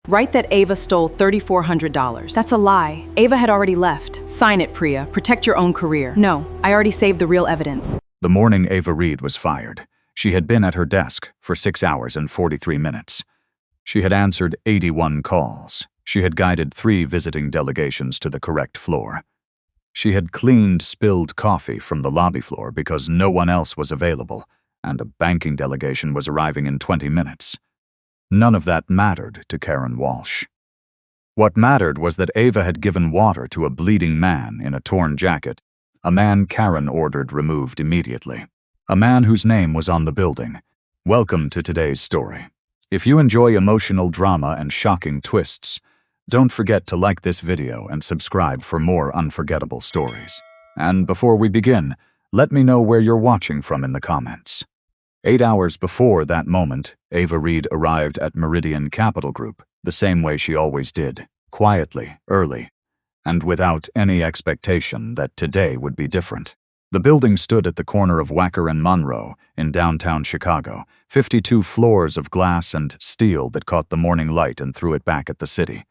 Write that Ava stole $3,400. That's a lie. Ava had already left. Sign it, Priya. Protect your own career. No, I already saved the real evidence. The morning Ava Reed was fired, she had been at her desk for 6 hours and 43 minutes. She had answered 81 calls. She had guided 3 visiting delegations to the correct floor. She had cleaned spilled coffee from the lobby floor because no one else was available, and a banking delegation was arriving in 20 minutes. None of that mattered to Karen Walsh. What mattered was that Ava had given water to a bleeding man in a torn jacket, a man Karen ordered removed immediately, a man whose name was on the building. Welcome to today's story. If you enjoy emotional drama and shocking twists, don't forget to like this video and subscribe for more unforgettable stories. And before we begin, let me know where you're watching from in the comments. 8 hours before that moment, Ava Reed arrived at Meridian Capital Group the same way she always did, quietly, early, and without any expectation that today would be different. The building stood at the corner of Wacker and Monroe in downtown Chicago, 52 floors of glass and steel that caught the morning light and threw it back at the city.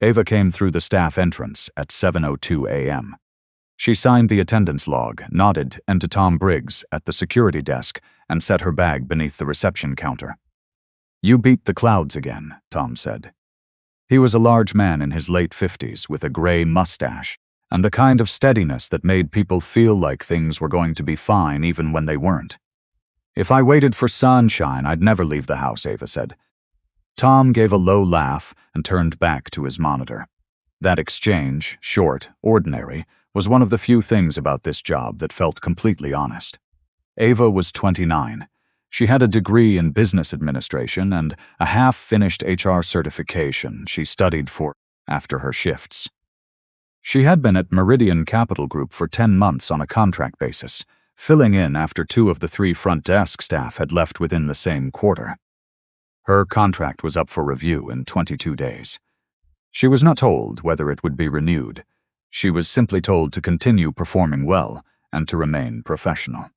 Ava came through the staff entrance at 7:02 a.m. She signed the attendance log, nodded to Tom Briggs at the security desk, and set her bag beneath the reception counter. "You beat the clouds again," Tom said. He was a large man in his late 50s with a gray mustache and the kind of steadiness that made people feel like things were going to be fine even when they weren't. "If I waited for sunshine, I'd never leave the house," Ava said. Tom gave a low laugh and turned back to his monitor. That exchange, short, ordinary, was one of the few things about this job that felt completely honest. Ava was 29. She had a degree in business administration and a half-finished HR certification she studied for after her shifts. She had been at Meridian Capital Group for 10 months on a contract basis, filling in after 2 of the 3 front desk staff had left within the same quarter. Her contract was up for review in 22 days. She was not told whether it would be renewed. She was simply told to continue performing well and to remain professional.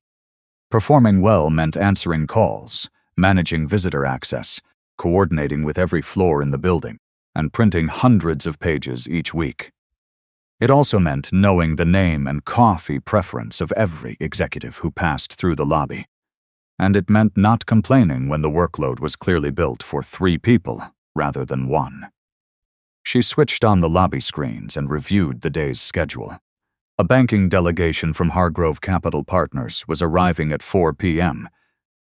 Performing well meant answering calls, managing visitor access, coordinating with every floor in the building, and printing hundreds of pages each week. It also meant knowing the name and coffee preference of every executive who passed through the lobby. And it meant not complaining when the workload was clearly built for 3 people rather than 1. She switched on the lobby screens and reviewed the day's schedule. A banking delegation from Hargrove Capital Partners was arriving at 4 p.m.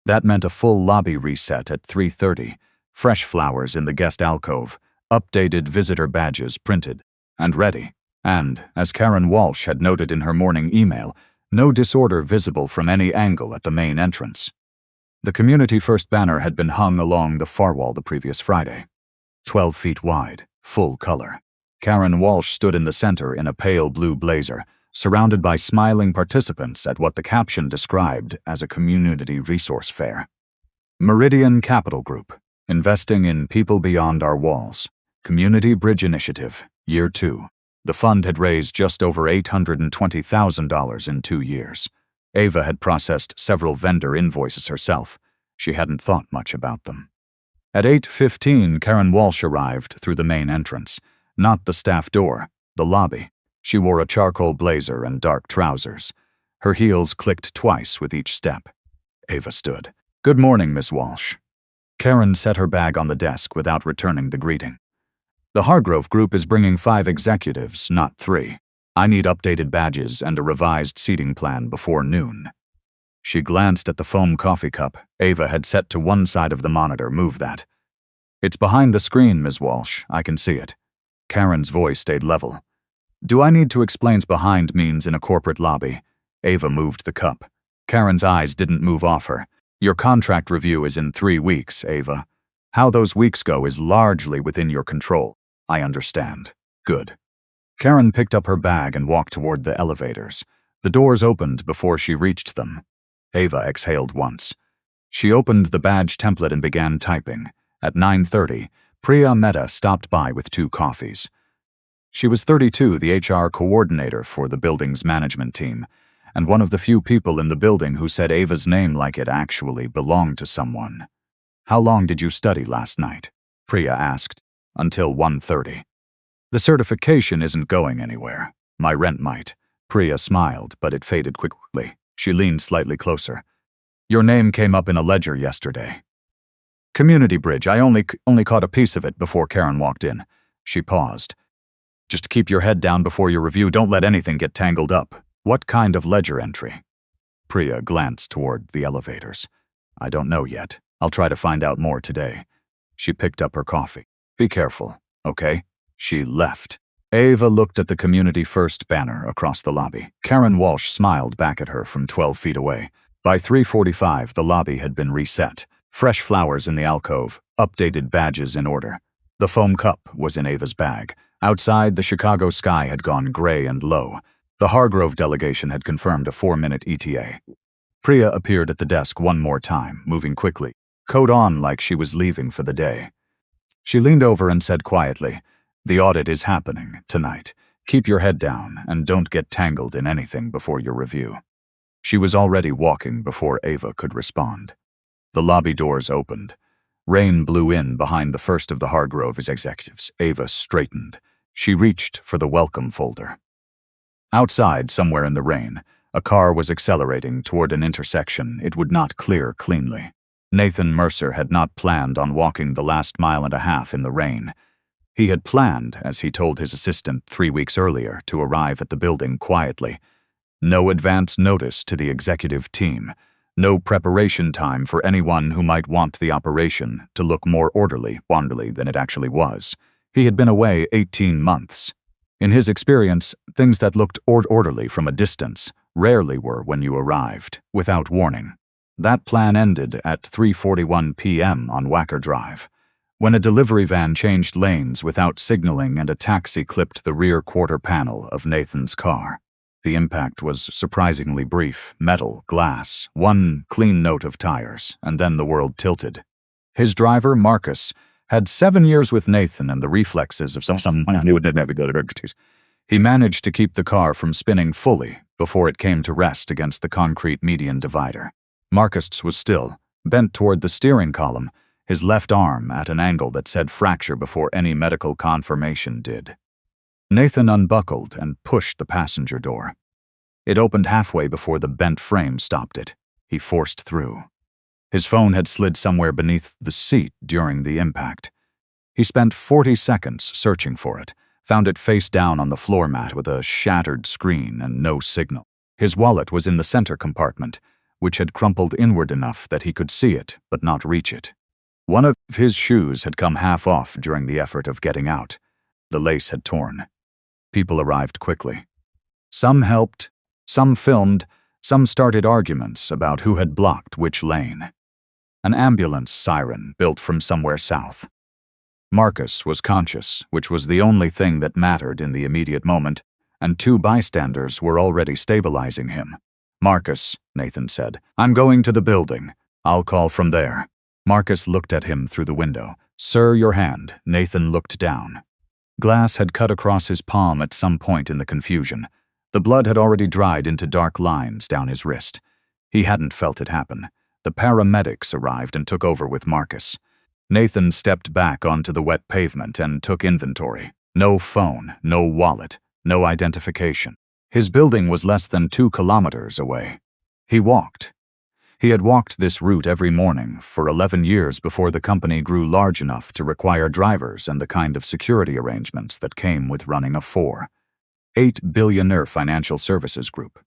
That meant a full lobby reset at 3:30, fresh flowers in the guest alcove, updated visitor badges printed and ready, and, as Karen Walsh had noted in her morning email, no disorder visible from any angle at the main entrance. The Community First banner had been hung along the far wall the previous Friday. 12 feet wide, full color. Karen Walsh stood in the center in a pale blue blazer, surrounded by smiling participants at what the caption described as a community resource fair. Meridian Capital Group, investing in people beyond our walls. Community Bridge Initiative, Year 2. The fund had raised just over $820,000 in 2 years. Ava had processed several vendor invoices herself. She hadn't thought much about them. At 8:15, Karen Walsh arrived through the main entrance, not the staff door, the lobby. She wore a charcoal blazer and dark trousers. Her heels clicked twice with each step. Ava stood. "Good morning, Miss Walsh." Karen set her bag on the desk without returning the greeting. "The Hargrove Group is bringing 5 executives, not 3. I need updated badges and a revised seating plan before noon." She glanced at the foam coffee cup Ava had set to one side of the monitor. "Move that." "It's behind the screen, Ms. Walsh. I can see it." Karen's voice stayed level. "Do I need to explain behind means in a corporate lobby?" Ava moved the cup. Karen's eyes didn't move off her. "Your contract review is in 3 weeks, Ava. How those weeks go is largely within your control. I understand." "Good." Karen picked up her bag and walked toward the elevators. The doors opened before she reached them. Ava exhaled once. She opened the badge template and began typing. At 9:30, Priya Mehta stopped by with 2 coffees. She was 32, the HR coordinator for the building's management team, and one of the few people in the building who said Ava's name like it actually belonged to someone. "How long did you study last night?" Priya asked. until 1:30. The certification isn't going anywhere. My rent might. Priya smiled, but it faded quickly. She leaned slightly closer. Your name came up in a ledger yesterday. Community bridge. I only caught a piece of it before Karen walked in. She paused. Just keep your head down before your review. Don't let anything get tangled up. What kind of ledger entry? Priya glanced toward the elevators. I don't know yet. I'll try to find out more today. She picked up her coffee. Be careful, okay? She left. Ava looked at the Community First banner across the lobby. Karen Walsh smiled back at her from 12 feet away. By 3:45, the lobby had been reset. Fresh flowers in the alcove, updated badges in order. The foam cup was in Ava's bag. Outside, the Chicago sky had gone gray and low. The Hargrove delegation had confirmed a 4-minute ETA. Priya appeared at the desk one more time, moving quickly, coat on like she was leaving for the day. She leaned over and said quietly, The audit is happening tonight. Keep your head down and don't get tangled in anything before your review. She was already walking before Ava could respond. The lobby doors opened. Rain blew in behind the first of the Hargrove's executives. Ava straightened. She reached for the welcome folder. Outside, somewhere in the rain, a car was accelerating toward an intersection it would not clear cleanly. Nathan Mercer had not planned on walking the last 1.5 miles in the rain. He had planned, as he told his assistant 3 weeks earlier, to arrive at the building quietly. No advance notice to the executive team. No preparation time for anyone who might want the operation to look more orderly than it actually was. He had been away 18 months. In his experience, things that looked orderly from a distance rarely were when you arrived, without warning. That plan ended at 3:41 p.m. on Wacker Drive, when a delivery van changed lanes without signaling and a taxi clipped the rear quarter panel of Nathan's car. The impact was surprisingly brief. Metal, glass, one clean note of tires, and then the world tilted. His driver, Marcus, had 7 years with Nathan and the reflexes of someone who would never go to expertise. He managed to keep the car from spinning fully before it came to rest against the concrete median divider. Marcus was still, bent toward the steering column, his left arm at an angle that said fracture before any medical confirmation did. Nathan unbuckled and pushed the passenger door. It opened halfway before the bent frame stopped it. He forced through. His phone had slid somewhere beneath the seat during the impact. He spent 40 seconds searching for it, found it face down on the floor mat with a shattered screen and no signal. His wallet was in the center compartment, which had crumpled inward enough that he could see it but not reach it. One of his shoes had come half off during the effort of getting out. The lace had torn. People arrived quickly. Some helped, some filmed, some started arguments about who had blocked which lane. An ambulance siren built from somewhere south. Marcus was conscious, which was the only thing that mattered in the immediate moment, and 2 bystanders were already stabilizing him. Marcus, Nathan said, I'm going to the building. I'll call from there. Marcus looked at him through the window. Sir, your hand. Nathan looked down. Glass had cut across his palm at some point in the confusion. The blood had already dried into dark lines down his wrist. He hadn't felt it happen. The paramedics arrived and took over with Marcus. Nathan stepped back onto the wet pavement and took inventory. No phone, no wallet, no identification. His building was less than 2 kilometers away. He walked. He had walked this route every morning for 11 years before the company grew large enough to require drivers and the kind of security arrangements that came with running a 4.8 Billionaire financial services group.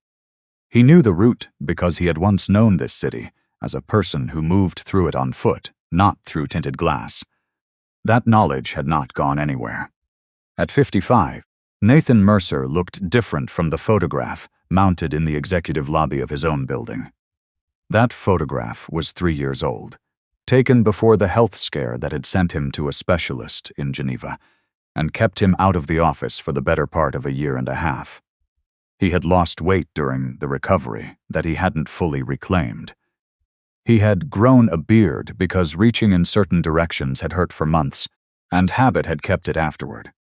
He knew the route because he had once known this city as a person who moved through it on foot, not through tinted glass. That knowledge had not gone anywhere. At 55, Nathan Mercer looked different from the photograph mounted in the executive lobby of his own building. That photograph was 3 years old, taken before the health scare that had sent him to a specialist in Geneva and kept him out of the office for the better part of 1.5 years. He had lost weight during the recovery that he hadn't fully reclaimed. He had grown a beard because reaching in certain directions had hurt for months, and habit had kept it afterward.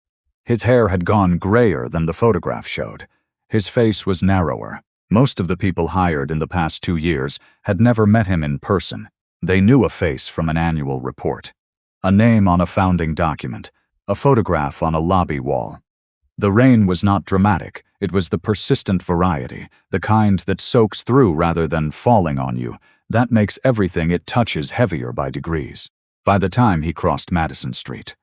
His hair had gone grayer than the photograph showed. His face was narrower. Most of the people hired in the past 2 years had never met him in person. They knew a face from an annual report, a name on a founding document, A photograph on a lobby wall. The rain was not dramatic, it was the persistent variety, the kind that soaks through rather than falling on you, that makes everything it touches heavier by degrees. By the time he crossed Madison Street,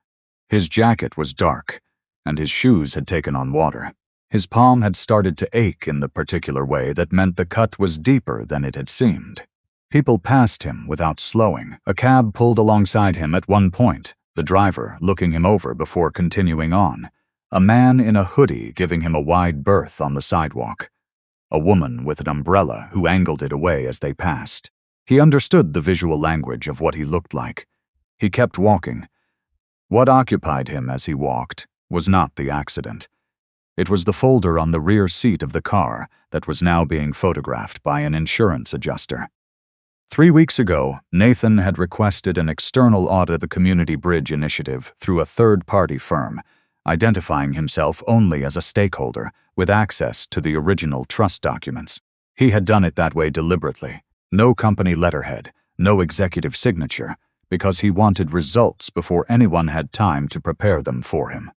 his jacket was dark, and his shoes had taken on water. His palm had started to ache in the particular way that meant the cut was deeper than it had seemed. People passed him without slowing. A cab pulled alongside him at one point, the driver looking him over before continuing on. A man in a hoodie giving him a wide berth on the sidewalk. A woman with an umbrella who angled it away as they passed. He understood the visual language of what he looked like. He kept walking. What occupied him as he walked was not the accident. It was the folder on the rear seat of the car that was now being photographed by an insurance adjuster. 3 weeks ago, Nathan had requested an external audit of the Community Bridge Initiative through a third-party firm, identifying himself only as a stakeholder with access to the original trust documents. He had done it that way deliberately. No company letterhead, no executive signature, because he wanted results before anyone had time to prepare them for him.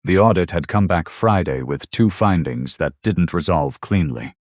The audit had come back Friday with 2 findings that didn't resolve cleanly.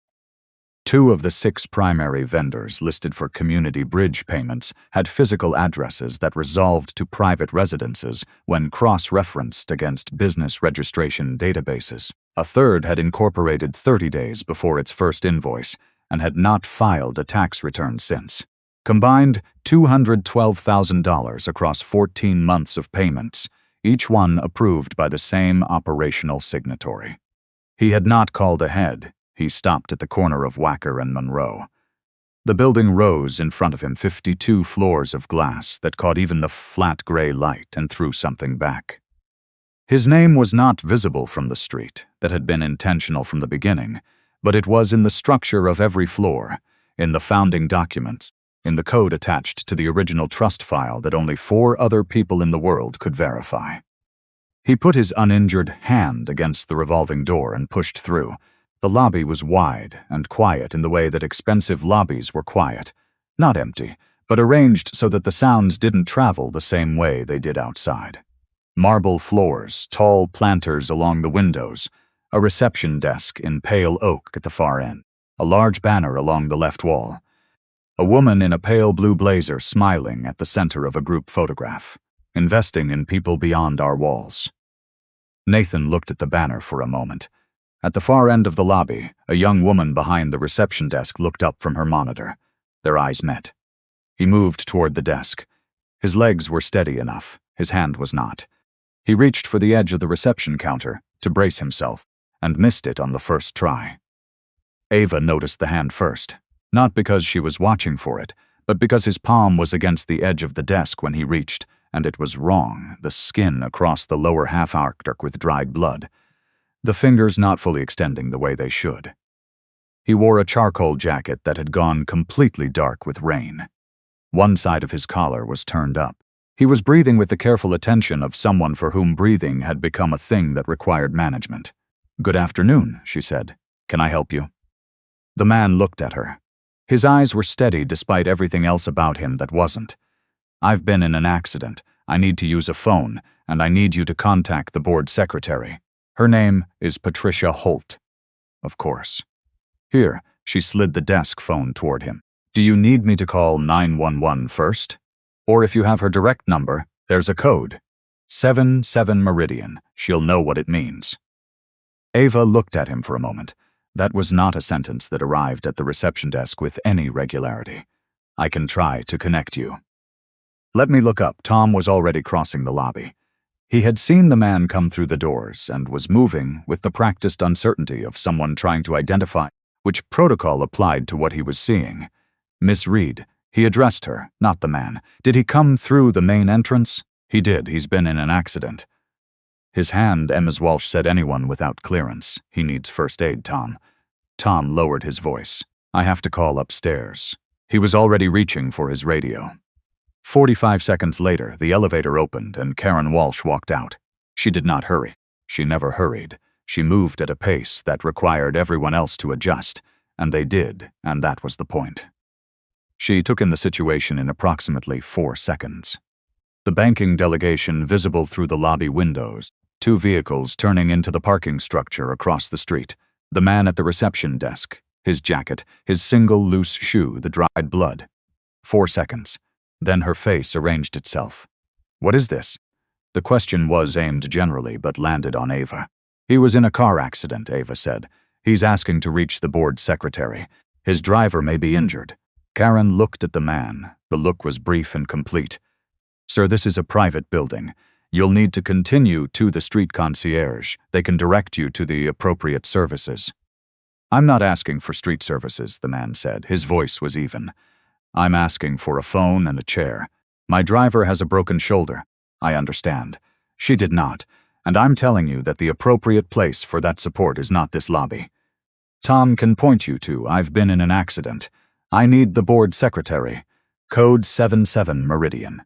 2 of the 6 primary vendors listed for community bridge payments had physical addresses that resolved to private residences when cross-referenced against business registration databases. A third had incorporated 30 days before its first invoice and had not filed a tax return since. Combined, $212,000 across 14 months of payments, each one approved by the same operational signatory. He had not called ahead. He stopped at the corner of Wacker and Monroe. The building rose in front of him, 52 floors of glass that caught even the flat gray light and threw something back. His name was not visible from the street, that had been intentional from the beginning, but it was in the structure of every floor, in the founding documents, in the code attached to the original trust file that only 4 other people in the world could verify. He put his uninjured hand against the revolving door and pushed through. The lobby was wide and quiet in the way that expensive lobbies were quiet, not empty, but arranged so that the sounds didn't travel the same way they did outside. Marble floors, tall planters along the windows, a reception desk in pale oak at the far end, a large banner along the left wall. A woman in a pale blue blazer smiling at the center of a group photograph, investing in people beyond our walls. Nathan looked at the banner for a moment. At the far end of the lobby, a young woman behind the reception desk looked up from her monitor. Their eyes met. He moved toward the desk. His legs were steady enough. His hand was not. He reached for the edge of the reception counter to brace himself, and missed it on the first try. Ava noticed the hand first, not because she was watching for it, but because his palm was against the edge of the desk when he reached, and it was wrong, the skin across the lower half-arctic with dried blood. The fingers not fully extending the way they should. He wore a charcoal jacket that had gone completely dark with rain. One side of his collar was turned up. He was breathing with the careful attention of someone for whom breathing had become a thing that required management. "Good afternoon," she said. "Can I help you?" The man looked at her. His eyes were steady despite everything else about him that wasn't. "I've been in an accident. I need to use a phone, and I need you to contact the board secretary. Her name is Patricia Holt." Of course. "Here," she slid the desk phone toward him. "Do you need me to call 911 first? Or if you have her direct number, there's a code. 77 Meridian. She'll know what it means." Ava looked at him for a moment. That was not a sentence that arrived at the reception desk with any regularity. "I can try to connect you." "Let me look up." Tom was already crossing the lobby. He had seen the man come through the doors and was moving with the practiced uncertainty of someone trying to identify which protocol applied to what he was seeing. "Miss Reed." He addressed her, not the man. "Did he come through the main entrance?" "He did. He's been in an accident." His hand, Ms. Walsh said, "Anyone without clearance. He needs first aid, Tom." Tom lowered his voice. "I have to call upstairs." He was already reaching for his radio. 45 seconds later, the elevator opened and Karen Walsh walked out. She did not hurry. She never hurried. She moved at a pace that required everyone else to adjust, and they did, and that was the point. She took in the situation in approximately 4 seconds. The banking delegation visible through the lobby windows, two vehicles turning into the parking structure across the street, the man at the reception desk, his jacket, his single loose shoe, the dried blood. 4 seconds. Then her face arranged itself. What is this? The question was aimed generally but landed on Ava. He was in a car accident, Ava said. He's asking to reach the board secretary. His driver may be injured. Karen looked at the man. The look was brief and complete. Sir, this is a private building. You'll need to continue to the street concierge. They can direct you to the appropriate services. I'm not asking for street services, the man said. His voice was even. I'm asking for a phone and a chair. My driver has a broken shoulder. I understand. She did not. And I'm telling you that the appropriate place for that support is not this lobby. Tom can point you to. I've been in an accident. I need the board secretary. Code 77 Meridian.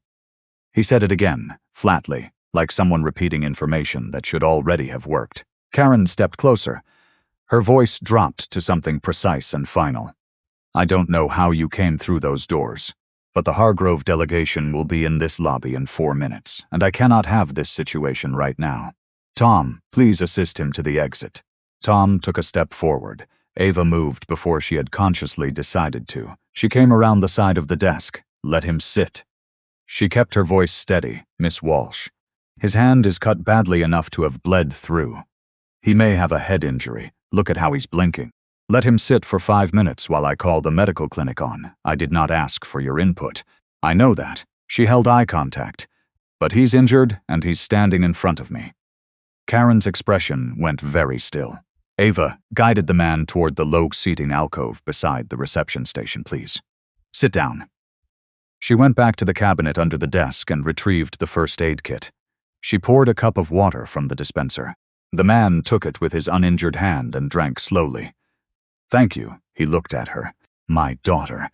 He said it again, flatly, like someone repeating information that should already have worked. Karen stepped closer. Her voice dropped to something precise and final. I don't know how you came through those doors, but the Hargrove delegation will be in this lobby in 4 minutes, and I cannot have this situation right now. Tom, please assist him to the exit. Tom took a step forward. Ava moved before she had consciously decided to. She came around the side of the desk. Let him sit. She kept her voice steady. Miss Walsh. His hand is cut badly enough to have bled through. He may have a head injury. Look at how he's blinking. Let him sit for 5 minutes while I call the medical clinic on. I did not ask for your input. I know that. She held eye contact. But he's injured and he's standing in front of me. Karen's expression went very still. Ava guided the man toward the low seating alcove beside the reception station, please. Sit down. She went back to the cabinet under the desk and retrieved the first aid kit. She poured a cup of water from the dispenser. The man took it with his uninjured hand and drank slowly. Thank you, he looked at her. My daughter.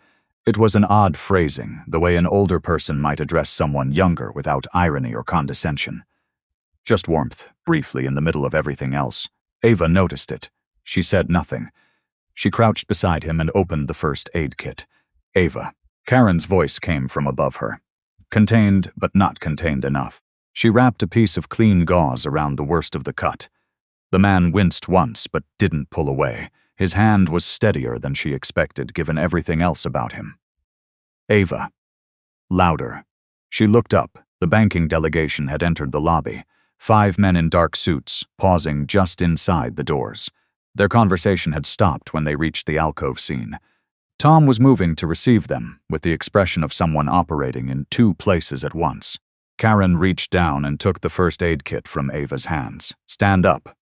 It was an odd phrasing, the way an older person might address someone younger without irony or condescension. Just warmth, briefly in the middle of everything else. Ava noticed it. She said nothing. She crouched beside him and opened the first aid kit. Ava. Karen's voice came from above her. Contained, but not contained enough. She wrapped a piece of clean gauze around the worst of the cut. The man winced once, but didn't pull away. His hand was steadier than she expected, given everything else about him. Ava. Louder. She looked up. The banking delegation had entered the lobby. 5 men in dark suits, pausing just inside the doors. Their conversation had stopped when they reached the alcove scene. Tom was moving to receive them, with the expression of someone operating in 2 places at once. Karen reached down and took the first aid kit from Ava's hands. Stand up.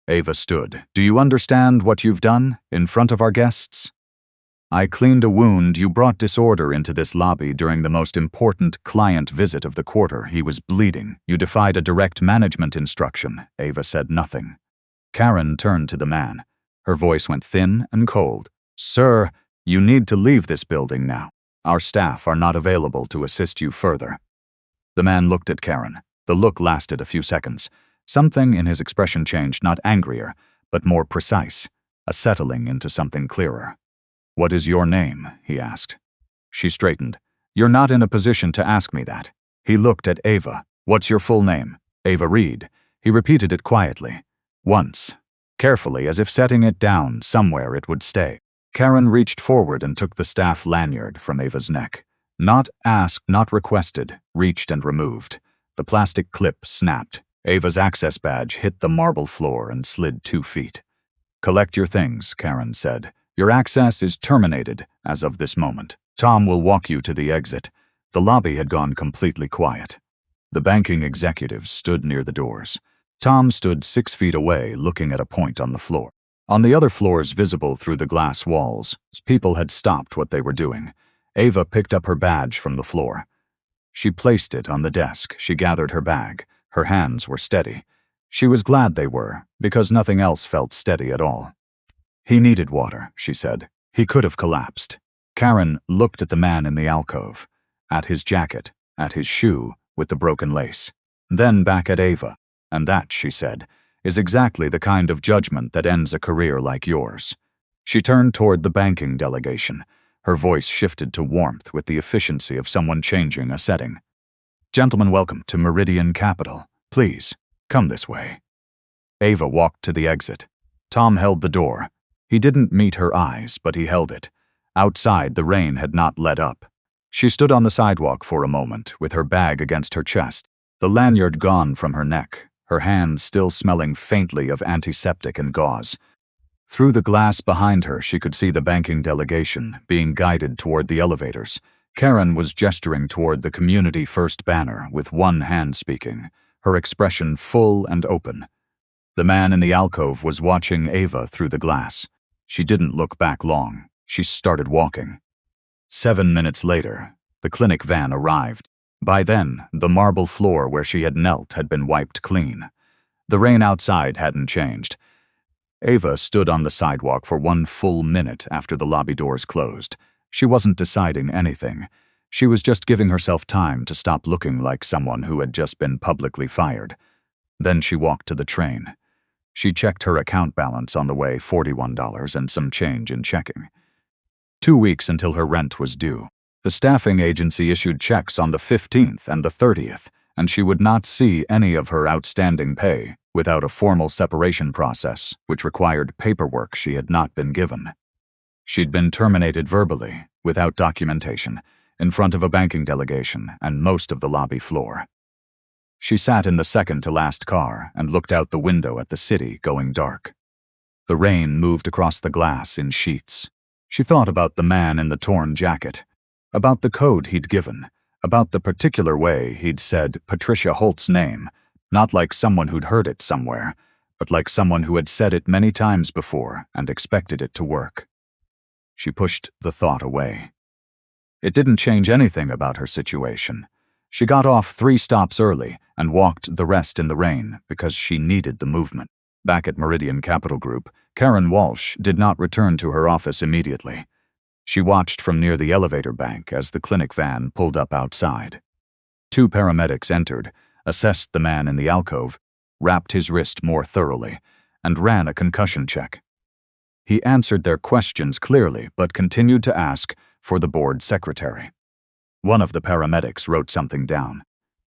Ava stood. Do you understand what you've done in front of our guests? I cleaned a wound. You brought disorder into this lobby during the most important client visit of the quarter. He was bleeding. You defied a direct management instruction. Ava said nothing. Karen turned to the man. Her voice went thin and cold. Sir, you need to leave this building now. Our staff are not available to assist you further. The man looked at Karen. The look lasted a few seconds. Something in his expression changed, not angrier, but more precise, a settling into something clearer. What is your name? He asked. She straightened. You're not in a position to ask me that. He looked at Ava. What's your full name? Ava Reed. He repeated it quietly. Once. Carefully, as if setting it down somewhere it would stay. Karen reached forward and took the staff lanyard from Ava's neck. Not asked, not requested, reached and removed. The plastic clip snapped. Ava's access badge hit the marble floor and slid 2 feet. Collect your things, Karen said. Your access is terminated as of this moment. Tom will walk you to the exit. The lobby had gone completely quiet. The banking executives stood near the doors. Tom stood 6 feet away, looking at a point on the floor. On the other floors visible through the glass walls, people had stopped what they were doing. Ava picked up her badge from the floor. She placed it on the desk. She gathered her bag. Her hands were steady. She was glad they were, because nothing else felt steady at all. He needed water, she said. He could have collapsed. Karen looked at the man in the alcove, at his jacket, at his shoe with the broken lace, then back at Ava. And that, she said, is exactly the kind of judgment that ends a career like yours. She turned toward the banking delegation. Her voice shifted to warmth with the efficiency of someone changing a setting. Gentlemen, welcome to Meridian Capital. Please, come this way. Ava walked to the exit. Tom held the door. He didn't meet her eyes, but he held it. Outside, the rain had not let up. She stood on the sidewalk for a moment, with her bag against her chest, the lanyard gone from her neck, her hands still smelling faintly of antiseptic and gauze. Through the glass behind her, she could see the banking delegation being guided toward the elevators. Karen was gesturing toward the Community First banner with one hand speaking, her expression full and open. The man in the alcove was watching Ava through the glass. She didn't look back long. She started walking. 7 minutes later, the clinic van arrived. By then, the marble floor where she had knelt had been wiped clean. The rain outside hadn't changed. Ava stood on the sidewalk for 1 full minute after the lobby doors closed. She wasn't deciding anything. She was just giving herself time to stop looking like someone who had just been publicly fired. Then she walked to the train. She checked her account balance on the way, $41 and some change in checking. 2 weeks until her rent was due. The staffing agency issued checks on the 15th and the 30th, and she would not see any of her outstanding pay without a formal separation process, which required paperwork she had not been given. She'd been terminated verbally, without documentation, in front of a banking delegation and most of the lobby floor. She sat in the second-to-last car and looked out the window at the city going dark. The rain moved across the glass in sheets. She thought about the man in the torn jacket, about the code he'd given, about the particular way he'd said Patricia Holt's name, not like someone who'd heard it somewhere, but like someone who had said it many times before and expected it to work. She pushed the thought away. It didn't change anything about her situation. She got off 3 stops early and walked the rest in the rain because she needed the movement. Back at Meridian Capital Group, Karen Walsh did not return to her office immediately. She watched from near the elevator bank as the clinic van pulled up outside. 2 paramedics entered, assessed the man in the alcove, wrapped his wrist more thoroughly, and ran a concussion check. He answered their questions clearly but continued to ask for the board secretary. One of the paramedics wrote something down.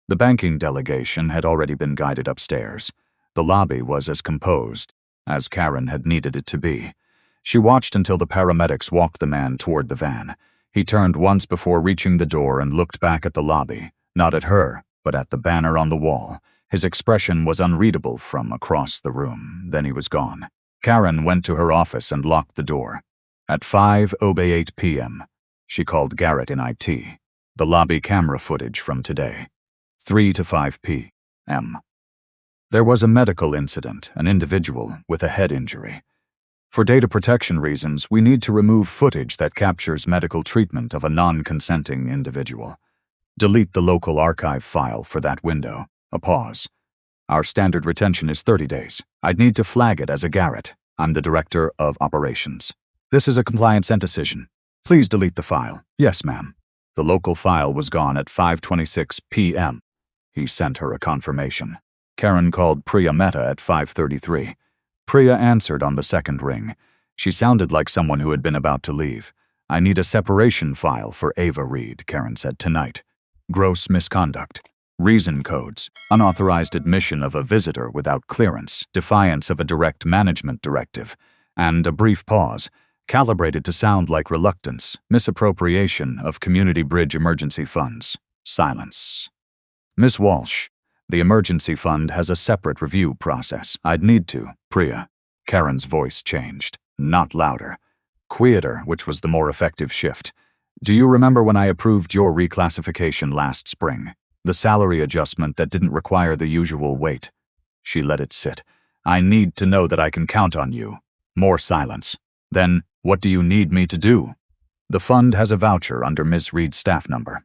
The banking delegation had already been guided upstairs. The lobby was as composed as Karen had needed it to be. She watched until the paramedics walked the man toward the van. He turned once before reaching the door and looked back at the lobby, not at her, but at the banner on the wall. His expression was unreadable from across the room. Then he was gone. Karen went to her office and locked the door. At 5:08 p.m., she called Garrett in IT. The lobby camera footage from today. 3 to 5 p.m. There was a medical incident, an individual with a head injury. For data protection reasons, we need to remove footage that captures medical treatment of a non-consenting individual. Delete the local archive file for that window. A pause. Our standard retention is 30 days. I'd need to flag it as a Garrett. I'm the Director of Operations. This is a compliance decision. Please delete the file. Yes, ma'am. The local file was gone at 5:26 p.m. He sent her a confirmation. Karen called Priya Mehta at 5:33. Priya answered on the second ring. She sounded like someone who had been about to leave. I need a separation file for Ava Reed, Karen said, tonight. Gross misconduct. Reason codes. Unauthorized admission of a visitor without clearance. Defiance of a direct management directive. And a brief pause, calibrated to sound like reluctance. Misappropriation of Community Bridge emergency funds. Silence. Miss Walsh, the emergency fund has a separate review process. I'd need to, Priya. Karen's voice changed, not louder. Quieter, which was the more effective shift. Do you remember when I approved your reclassification last spring? The salary adjustment that didn't require the usual wait. She let it sit. I need to know that I can count on you. More silence. Then, what do you need me to do? The fund has a voucher under Ms. Reed's staff number.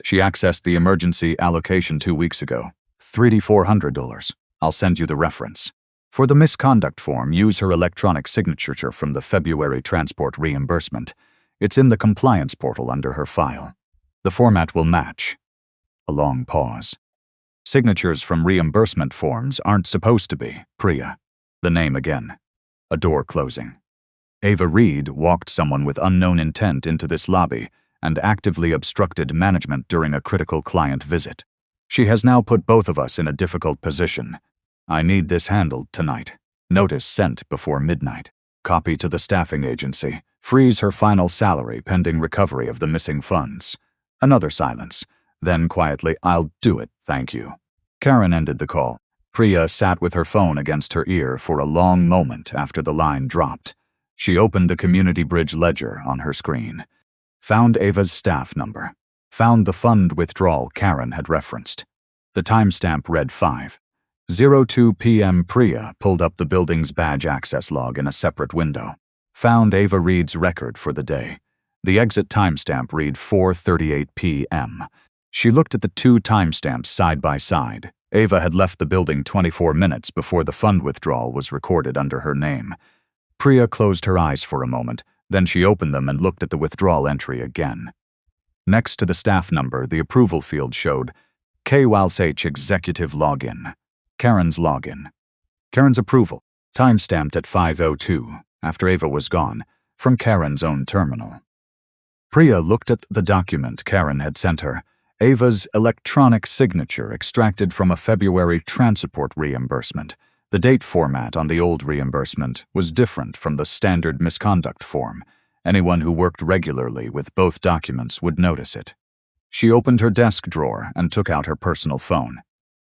She accessed the emergency allocation 2 weeks ago. $3,400. I'll send you the reference. For the misconduct form, use her electronic signature from the February transport reimbursement. It's in the compliance portal under her file. The format will match. A long pause. Signatures from reimbursement forms aren't supposed to be, Priya. The name again. A door closing. Ava Reed walked someone with unknown intent into this lobby and actively obstructed management during a critical client visit. She has now put both of us in a difficult position. I need this handled tonight. Notice sent before midnight. Copy to the staffing agency. Freeze her final salary pending recovery of the missing funds. Another silence. Then quietly, I'll do it, thank you. Karen ended the call. Priya sat with her phone against her ear for a long moment after the line dropped. She opened the Community Bridge ledger on her screen. Found Ava's staff number. Found the fund withdrawal Karen had referenced. The timestamp read 5:02 p.m. Priya pulled up the building's badge access log in a separate window. Found Ava Reed's record for the day. The exit timestamp read 4:38 p.m. She looked at the two timestamps side by side. Ava had left the building 24 minutes before the fund withdrawal was recorded under her name. Priya closed her eyes for a moment, then she opened them and looked at the withdrawal entry again. Next to the staff number, the approval field showed KWalsh Executive Login. Karen's login. Karen's approval, timestamped at 5:02, after Ava was gone, from Karen's own terminal. Priya looked at the document Karen had sent her, Ava's electronic signature extracted from a February transport reimbursement. The date format on the old reimbursement was different from the standard misconduct form. Anyone who worked regularly with both documents would notice it. She opened her desk drawer and took out her personal phone.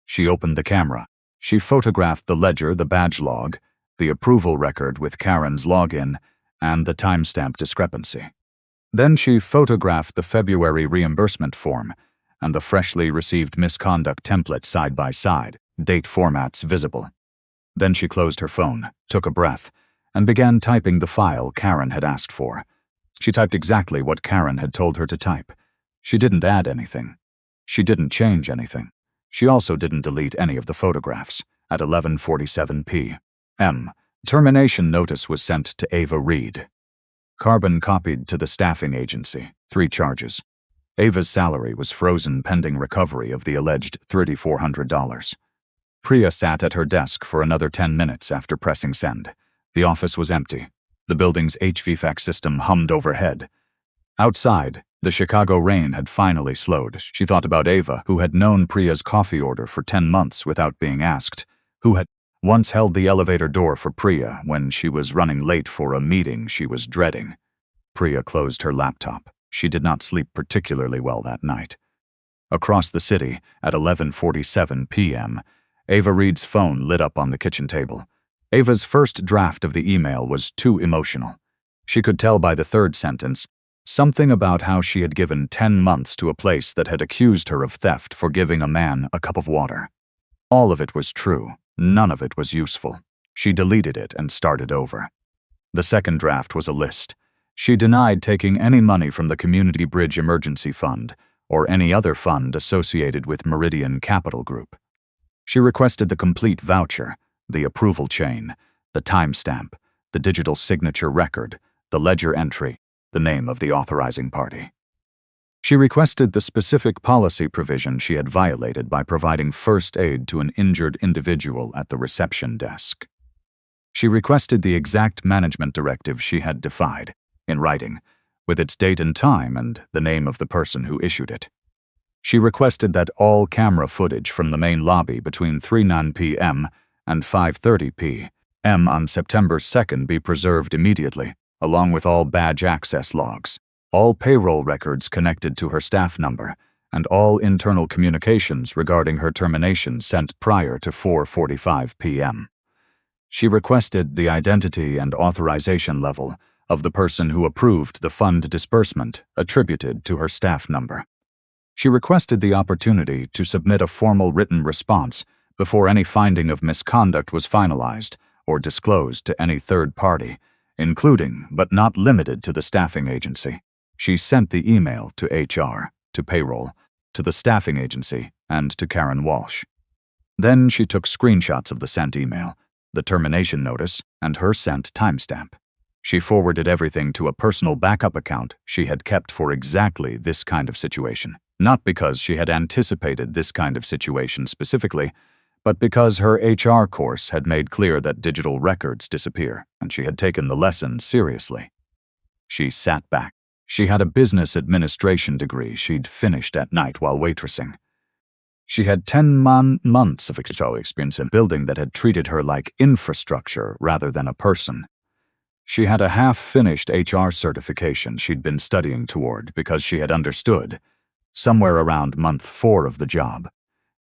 She opened the camera. She photographed the ledger, the badge log, the approval record with Karen's login, and the timestamp discrepancy. Then she photographed the February reimbursement form and the freshly received misconduct template side by side, date formats visible. Then she closed her phone, took a breath, and began typing the file Karen had asked for. She typed exactly what Karen had told her to type. She didn't add anything. She didn't change anything. She also didn't delete any of the photographs. At 11:47 p.m., termination notice was sent to Ava Reed. Carbon copied to the staffing agency, 3 charges. Ava's salary was frozen pending recovery of the alleged $3,400. Priya sat at her desk for another 10 minutes after pressing send. The office was empty. The building's HVAC system hummed overhead. Outside, the Chicago rain had finally slowed. She thought about Ava, who had known Priya's coffee order for 10 months without being asked, who had once held the elevator door for Priya when she was running late for a meeting she was dreading. Priya closed her laptop. She did not sleep particularly well that night. Across the city, at 11:47 p.m., Ava Reed's phone lit up on the kitchen table. Ava's first draft of the email was too emotional. She could tell by the third sentence, something about how she had given 10 months to a place that had accused her of theft for giving a man a cup of water. All of it was true. None of it was useful. She deleted it and started over. The second draft was a list. She denied taking any money from the Community Bridge Emergency Fund or any other fund associated with Meridian Capital Group. She requested the complete voucher, the approval chain, the timestamp, the digital signature record, the ledger entry, the name of the authorizing party. She requested the specific policy provision she had violated by providing first aid to an injured individual at the reception desk. She requested the exact management directive she had defied, in writing, with its date and time and the name of the person who issued it. She requested that all camera footage from the main lobby between 3:09 p.m. and 5:30 p.m. on September 2nd be preserved immediately, along with all badge access logs, all payroll records connected to her staff number, and all internal communications regarding her termination sent prior to 4:45 p.m. She requested the identity and authorization level of the person who approved the fund disbursement attributed to her staff number. She requested the opportunity to submit a formal written response before any finding of misconduct was finalized or disclosed to any third party, including but not limited to the staffing agency. She sent the email to HR, to payroll, to the staffing agency, and to Karen Walsh. Then she took screenshots of the sent email, the termination notice, and her sent timestamp. She forwarded everything to a personal backup account she had kept for exactly this kind of situation, not because she had anticipated this kind of situation specifically, but because her HR course had made clear that digital records disappear, and she had taken the lesson seriously. She sat back. She had a business administration degree she'd finished at night while waitressing. She had 10 months of experience in a building that had treated her like infrastructure rather than a person. She had a half-finished HR certification she'd been studying toward because she had understood, somewhere around month 4 of the job,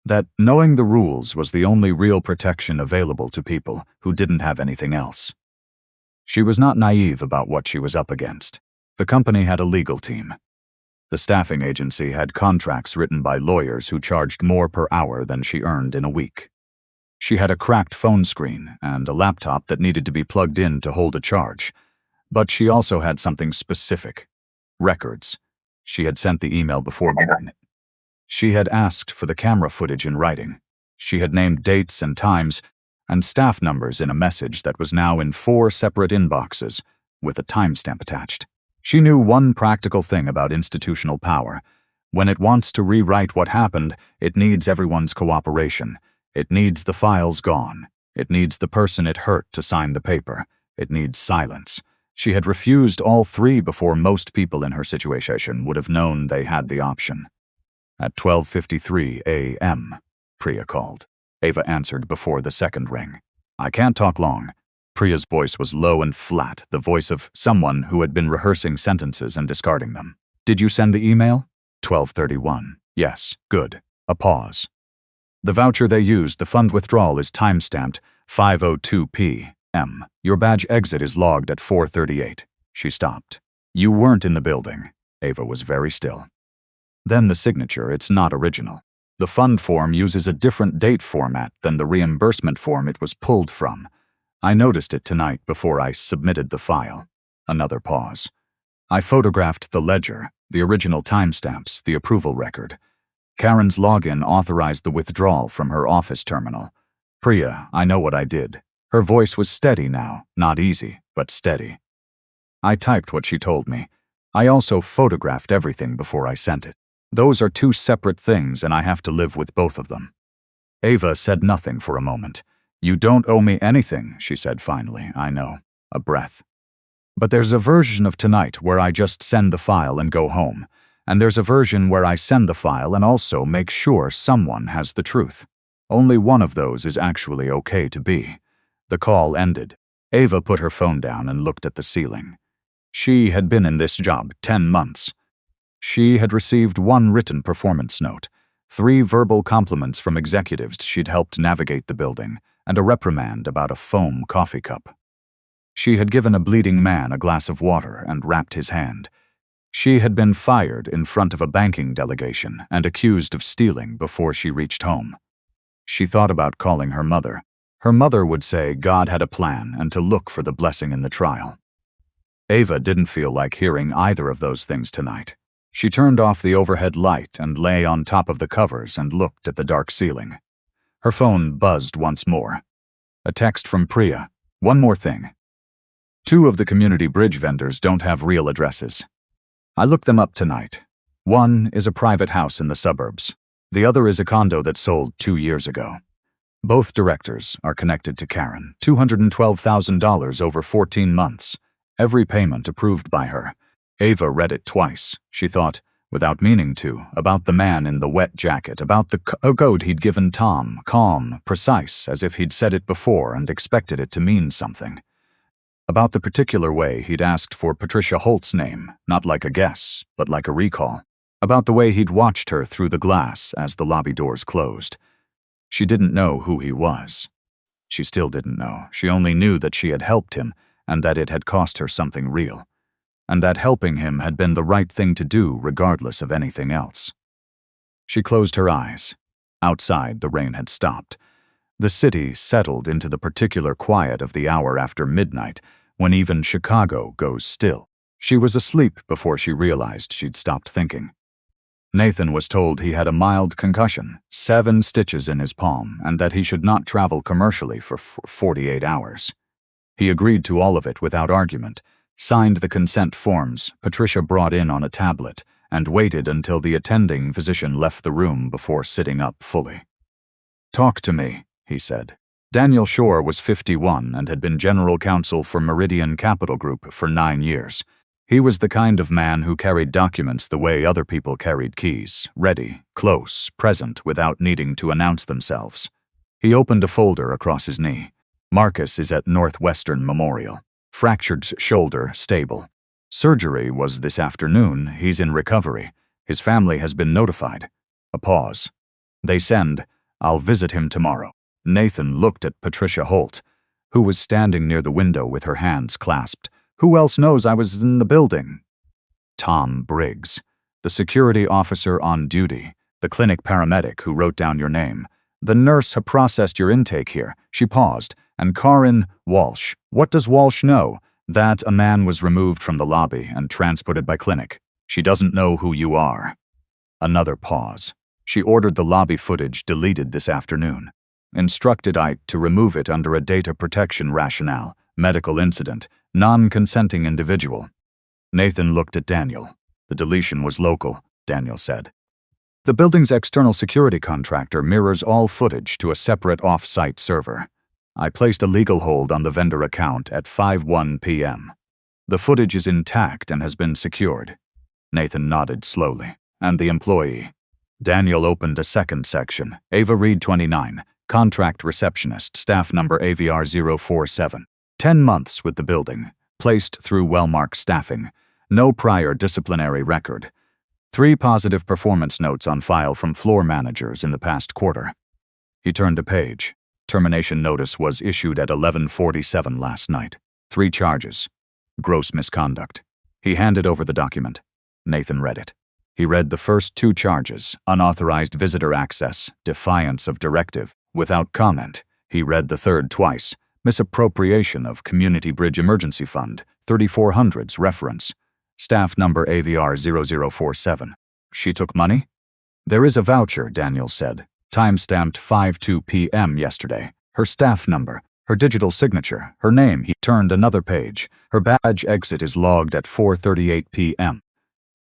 that knowing the rules was the only real protection available to people who didn't have anything else. She was not naive about what she was up against. The company had a legal team. The staffing agency had contracts written by lawyers who charged more per hour than she earned in a week. She had a cracked phone screen and a laptop that needed to be plugged in to hold a charge. But she also had something specific: records. She had sent the email before midnight. She had asked for the camera footage in writing. She had named dates and times and staff numbers in a message that was now in 4 separate inboxes with a timestamp attached. She knew one practical thing about institutional power. When it wants to rewrite what happened, it needs everyone's cooperation. It needs the files gone. It needs the person it hurt to sign the paper. It needs silence. She had refused all 3 before most people in her situation would have known they had the option. At 12:53 a.m., Priya called. Ava answered before the second ring. "I can't talk long." Priya's voice was low and flat, the voice of someone who had been rehearsing sentences and discarding them. "Did you send the email?" 12:31. "Yes, good." A pause. "The voucher they used, the fund withdrawal, is timestamped 5:02 p.m. Your badge exit is logged at 4:38. She stopped. "You weren't in the building." Ava was very still. "Then the signature, it's not original. The fund form uses a different date format than the reimbursement form it was pulled from. I noticed it tonight before I submitted the file." Another pause. "I photographed the ledger, the original timestamps, the approval record. Karen's login authorized the withdrawal from her office terminal. Priya, I know what I did." Her voice was steady now, not easy, but steady. "I typed what she told me. I also photographed everything before I sent it. Those are 2 separate things, and I have to live with both of them." Ava said nothing for a moment. "You don't owe me anything," she said finally. "I know." A breath. "But there's a version of tonight where I just send the file and go home. And there's a version where I send the file and also make sure someone has the truth. Only one of those is actually okay to be." The call ended. Ava put her phone down and looked at the ceiling. She had been in this job 10 months. She had received 1 written performance note, 3 verbal compliments from executives she'd helped navigate the building, and a reprimand about a foam coffee cup. She had given a bleeding man a glass of water and wrapped his hand. She had been fired in front of a banking delegation and accused of stealing before she reached home. She thought about calling her mother. Her mother would say God had a plan and to look for the blessing in the trial. Ava didn't feel like hearing either of those things tonight. She turned off the overhead light and lay on top of the covers and looked at the dark ceiling. Her phone buzzed once more. A text from Priya. "One more thing. 2 of the community bridge vendors don't have real addresses. I looked them up tonight. One is a private house in the suburbs. The other is a condo that sold 2 years ago. Both directors are connected to Karen. $212,000 over 14 months. Every payment approved by her." Ava read it twice. She thought, without meaning to, about the man in the wet jacket, about the code he'd given Tom, calm, precise, as if he'd said it before and expected it to mean something. About the particular way he'd asked for Patricia Holt's name, not like a guess, but like a recall. About the way he'd watched her through the glass as the lobby doors closed. She didn't know who he was. She still didn't know. She only knew that she had helped him and that it had cost her something real. And that helping him had been the right thing to do regardless of anything else. She closed her eyes. Outside, the rain had stopped. The city settled into the particular quiet of the hour after midnight, when even Chicago goes still. She was asleep before she realized she'd stopped thinking. Nathan was told he had a mild concussion, 7 stitches in his palm, and that he should not travel commercially for 48 hours. He agreed to all of it without argument, signed the consent forms Patricia brought in on a tablet, and waited until the attending physician left the room before sitting up fully. "Talk to me," he said. Daniel Shore was 51 and had been general counsel for Meridian Capital Group for 9 years. He was the kind of man who carried documents the way other people carried keys, ready, close, present, without needing to announce themselves. He opened a folder across his knee. Marcus is at Northwestern Memorial. Fractured shoulder, stable. Surgery was this afternoon. He's in recovery. His family has been notified. A pause. They send, I'll visit him tomorrow. Nathan looked at Patricia Holt, who was standing near the window with her hands clasped. Who else knows I was in the building? Tom Briggs, the security officer on duty, the clinic paramedic who wrote down your name. The nurse who processed your intake here. She paused. And Karen Walsh. What does Walsh know? That a man was removed from the lobby and transported by clinic. She doesn't know who you are. Another pause. She ordered the lobby footage deleted this afternoon. Instructed Ike to remove it under a data protection rationale, medical incident, non-consenting individual. Nathan looked at Daniel. The deletion was local, Daniel said. The building's external security contractor mirrors all footage to a separate off-site server. I placed a legal hold on the vendor account at 5:01 p.m. The footage is intact and has been secured. Nathan nodded slowly. And the employee. Daniel opened a second section. Ava Reed, 29, contract receptionist, staff number AVR 047. 10 months with the building, placed through Wellmark staffing. No prior disciplinary record. 3 positive performance notes on file from floor managers in the past quarter. He turned a page. Termination notice was issued at 11:47 last night. 3 charges. Gross misconduct. He handed over the document. Nathan read it. He read the first 2 charges, unauthorized visitor access, defiance of directive, without comment. He read the third twice, misappropriation of Community Bridge Emergency Fund, 3400's reference, staff number AVR 0047. She took money? There is a voucher, Daniel said, time-stamped 5:02 p.m. yesterday. Her staff number, her digital signature, her name. He turned another page. Her badge exit is logged at 4:38 p.m.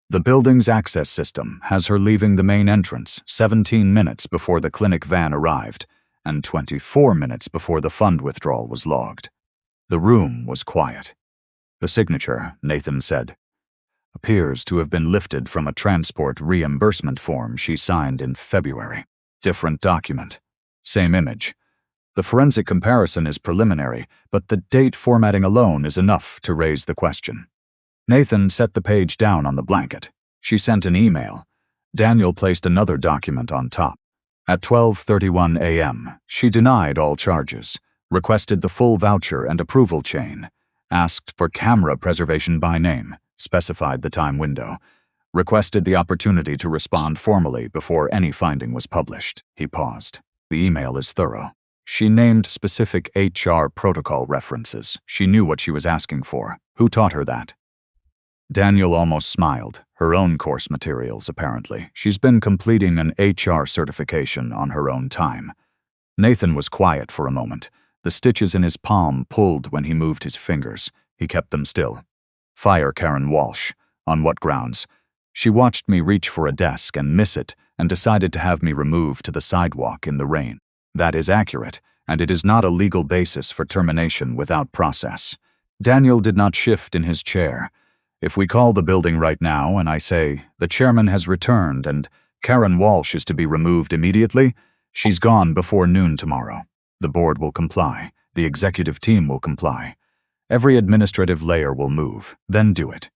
The building's access system has her leaving the main entrance 17 minutes before the clinic van arrived and 24 minutes before the fund withdrawal was logged. The room was quiet. The signature, Nathan said, appears to have been lifted from a transport reimbursement form she signed in February. Different document. Same image. The forensic comparison is preliminary, but the date formatting alone is enough to raise the question. Nathan set the page down on the blanket. She sent an email. Daniel placed another document on top. At 12:31 a.m., she denied all charges, requested the full voucher and approval chain, asked for camera preservation by name, specified the time window, requested the opportunity to respond formally before any finding was published. He paused. The email is thorough. She named specific HR protocol references. She knew what she was asking for. Who taught her that? Daniel almost smiled. Her own course materials, apparently. She's been completing an HR certification on her own time. Nathan was quiet for a moment. The stitches in his palm pulled when he moved his fingers. He kept them still. Fire Karen Walsh. On what grounds? She watched me reach for a desk and miss it and decided to have me removed to the sidewalk in the rain. That is accurate, and it is not a legal basis for termination without process. Daniel did not shift in his chair. If we call the building right now and I say, the chairman has returned and Karen Walsh is to be removed immediately, she's gone before noon tomorrow. The board will comply. The executive team will comply. Every administrative layer will move. Then do it.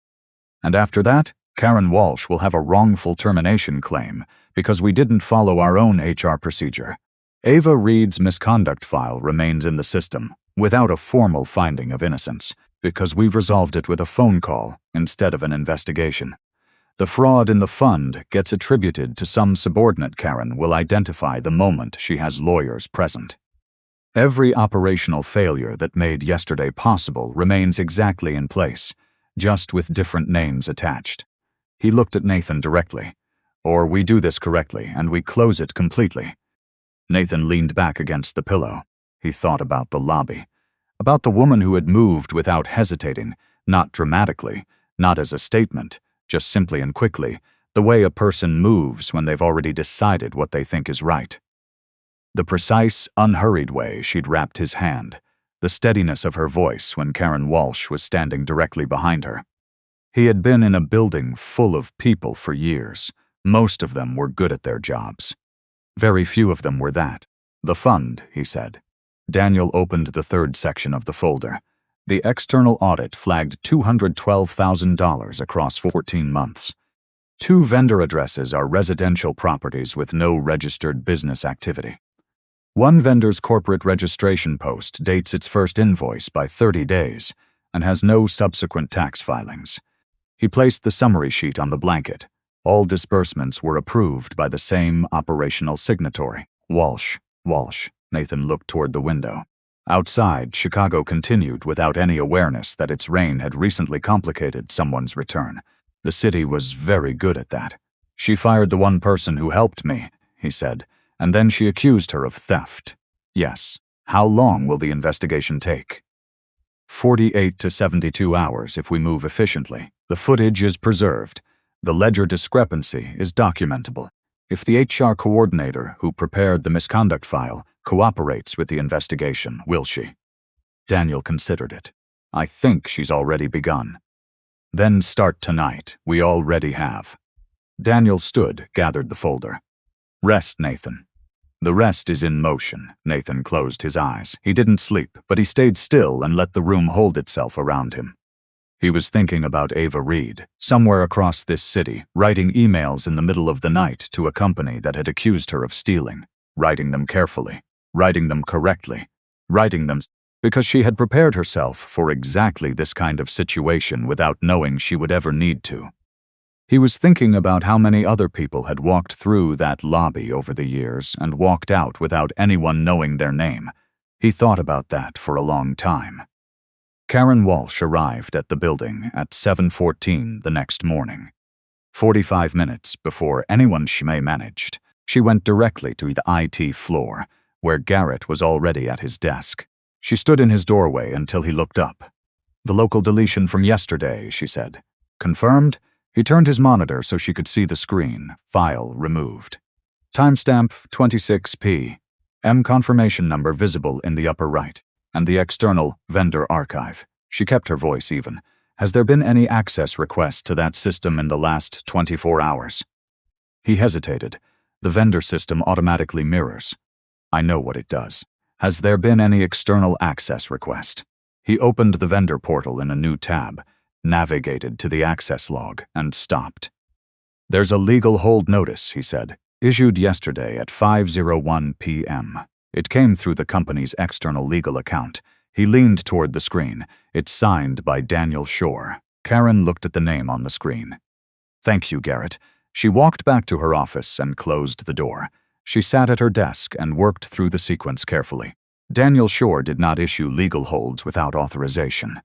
And after that, Karen Walsh will have a wrongful termination claim because we didn't follow our own HR procedure. Ava Reed's misconduct file remains in the system without a formal finding of innocence because we've resolved it with a phone call instead of an investigation. The fraud in the fund gets attributed to some subordinate Karen will identify the moment she has lawyers present. Every operational failure that made yesterday possible remains exactly in place, just with different names attached. He looked at Nathan directly. Or we do this correctly and we close it completely. Nathan leaned back against the pillow. He thought about the lobby. About the woman who had moved without hesitating, not dramatically, not as a statement, just simply and quickly, the way a person moves when they've already decided what they think is right. The precise, unhurried way she'd wrapped his hand, the steadiness of her voice when Karen Walsh was standing directly behind her. He had been in a building full of people for years. Most of them were good at their jobs. Very few of them were that. The fund, he said. Daniel opened the third section of the folder. The external audit flagged $212,000 across 14 months. 2 vendor addresses are residential properties with no registered business activity. One vendor's corporate registration post dates its first invoice by 30 days and has no subsequent tax filings. He placed the summary sheet on the blanket. All disbursements were approved by the same operational signatory, Walsh. Nathan looked toward the window. Outside, Chicago continued without any awareness that its rain had recently complicated someone's return. The city was very good at that. She fired the one person who helped me, he said, and then she accused her of theft. Yes. How long will the investigation take? 48 to 72 hours if we move efficiently. The footage is preserved. The ledger discrepancy is documentable. If the HR coordinator who prepared the misconduct file cooperates with the investigation, will she? Daniel considered it. I think she's already begun. Then start tonight. We already have. Daniel stood, gathered the folder. Rest, Nathan. The rest is in motion. Nathan closed his eyes. He didn't sleep, but he stayed still and let the room hold itself around him. He was thinking about Ava Reed, somewhere across this city, writing emails in the middle of the night to a company that had accused her of stealing, writing them carefully, writing them correctly, writing them because she had prepared herself for exactly this kind of situation without knowing she would ever need to. He was thinking about how many other people had walked through that lobby over the years and walked out without anyone knowing their name. He thought about that for a long time. Karen Walsh arrived at the building at 7:14 the next morning. 45 minutes before anyone she may managed, she went directly to the IT floor, where Garrett was already at his desk. She stood in his doorway until he looked up. The local deletion from yesterday, she said. Confirmed? He turned his monitor so she could see the screen. File removed. Timestamp 26P. M confirmation number visible in the upper right. And the external vendor archive. She kept her voice even. Has there been any access requests to that system in the last 24 hours? He hesitated. The vendor system automatically mirrors. I know what it does. Has there been any external access request? He opened the vendor portal in a new tab, navigated to the access log, and stopped. There's a legal hold notice, he said, issued yesterday at 5:01 p.m. It came through the company's external legal account. He leaned toward the screen. It's signed by Daniel Shore. Karen looked at the name on the screen. Thank you, Garrett. She walked back to her office and closed the door. She sat at her desk and worked through the sequence carefully. Daniel Shore did not issue legal holds without authorization.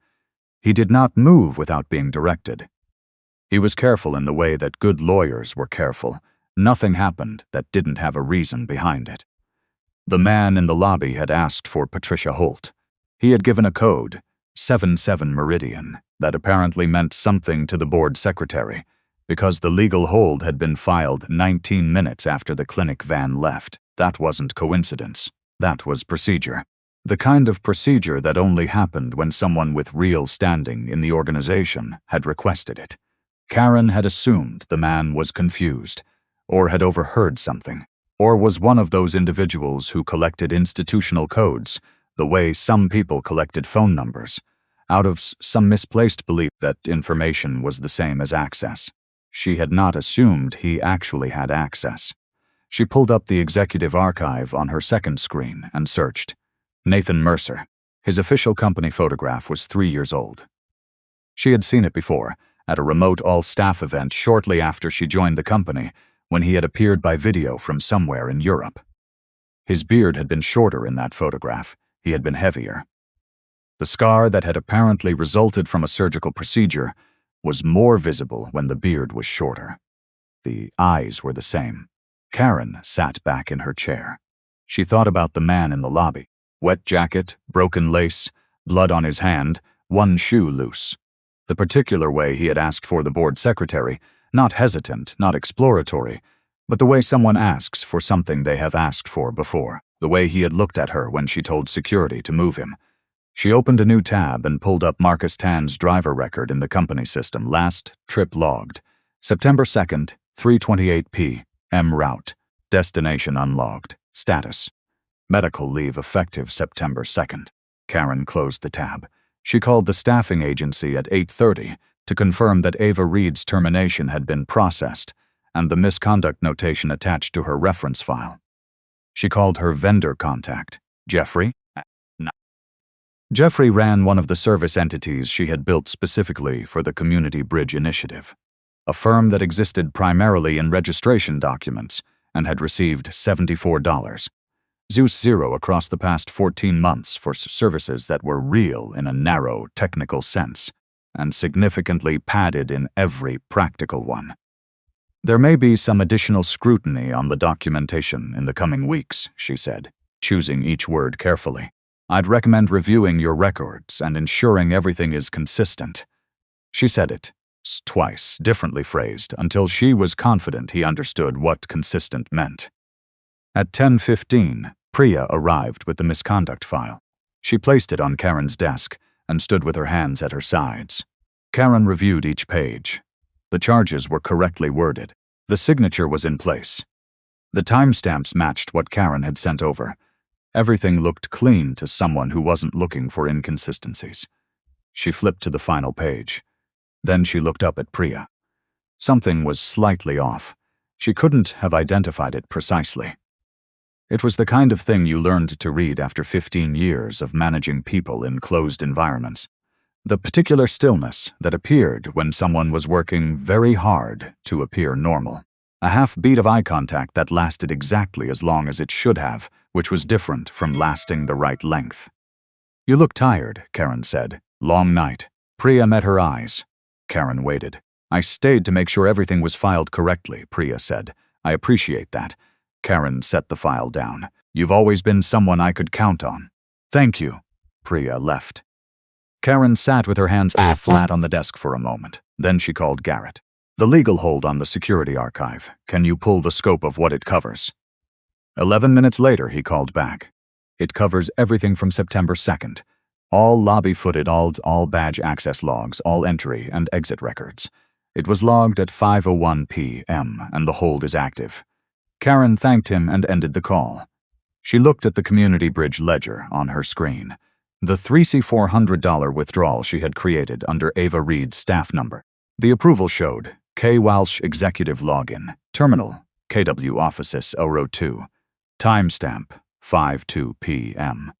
He did not move without being directed. He was careful in the way that good lawyers were careful. Nothing happened that didn't have a reason behind it. The man in the lobby had asked for Patricia Holt. He had given a code, 77 Meridian, that apparently meant something to the board secretary, because the legal hold had been filed 19 minutes after the clinic van left. That wasn't coincidence. That was procedure. The kind of procedure that only happened when someone with real standing in the organization had requested it. Karen had assumed the man was confused, or had overheard something, or was one of those individuals who collected institutional codes, the way some people collected phone numbers, out of some misplaced belief that information was the same as access. She had not assumed he actually had access. She pulled up the executive archive on her second screen and searched. Nathan Mercer. His official company photograph was 3 years old. She had seen it before, at a remote all-staff event shortly after she joined the company, when he had appeared by video from somewhere in Europe. His beard had been shorter in that photograph. He had been heavier. The scar that had apparently resulted from a surgical procedure was more visible when the beard was shorter. The eyes were the same. Karen sat back in her chair. She thought about the man in the lobby. Wet jacket, broken lace, blood on his hand, one shoe loose. The particular way he had asked for the board secretary, not hesitant, not exploratory, but the way someone asks for something they have asked for before, the way he had looked at her when she told security to move him. She opened a new tab and pulled up Marcus Tan's driver record in the company system. Last trip logged. September 2nd, 3:28 p.m. Route. Destination unlogged. Status: medical leave effective September 2nd. Karen closed the tab. She called the staffing agency at 8:30 to confirm that Ava Reed's termination had been processed and the misconduct notation attached to her reference file. She called her vendor contact, Jeffrey. Jeffrey ran one of the service entities she had built specifically for the Community Bridge Initiative, a firm that existed primarily in registration documents and had received $74.00 across the past 14 months for services that were real in a narrow technical sense and significantly padded in every practical one. There may be some additional scrutiny on the documentation in the coming weeks, she said, choosing each word carefully. I'd recommend reviewing your records and ensuring everything is consistent. She said it twice, differently phrased, until she was confident he understood what consistent meant. At 10:15, Priya arrived with the misconduct file. She placed it on Karen's desk and stood with her hands at her sides. Karen reviewed each page. The charges were correctly worded. The signature was in place. The timestamps matched what Karen had sent over. Everything looked clean to someone who wasn't looking for inconsistencies. She flipped to the final page. Then she looked up at Priya. Something was slightly off. She couldn't have identified it precisely. It was the kind of thing you learned to read after 15 years of managing people in closed environments. The particular stillness that appeared when someone was working very hard to appear normal. A half-beat of eye contact that lasted exactly as long as it should have, which was different from lasting the right length. You look tired, Karen said. Long night. Priya met her eyes. Karen waited. I stayed to make sure everything was filed correctly, Priya said. I appreciate that. Karen set the file down. You've always been someone I could count on. Thank you. Priya left. Karen sat with her hands flat on the desk for a moment. Then she called Garrett. The legal hold on the security archive. Can you pull the scope of what it covers? 11 minutes later, he called back. It covers everything from September 2nd. All lobby footed, all badge access logs, all entry and exit records. It was logged at 5:01 p.m. and the hold is active. Karen thanked him and ended the call. She looked at the Community Bridge ledger on her screen. The $3,400 withdrawal she had created under Ava Reed's staff number. The approval showed K. Walsh Executive Login, Terminal, KW Offices 002. Timestamp, 5:02 p.m.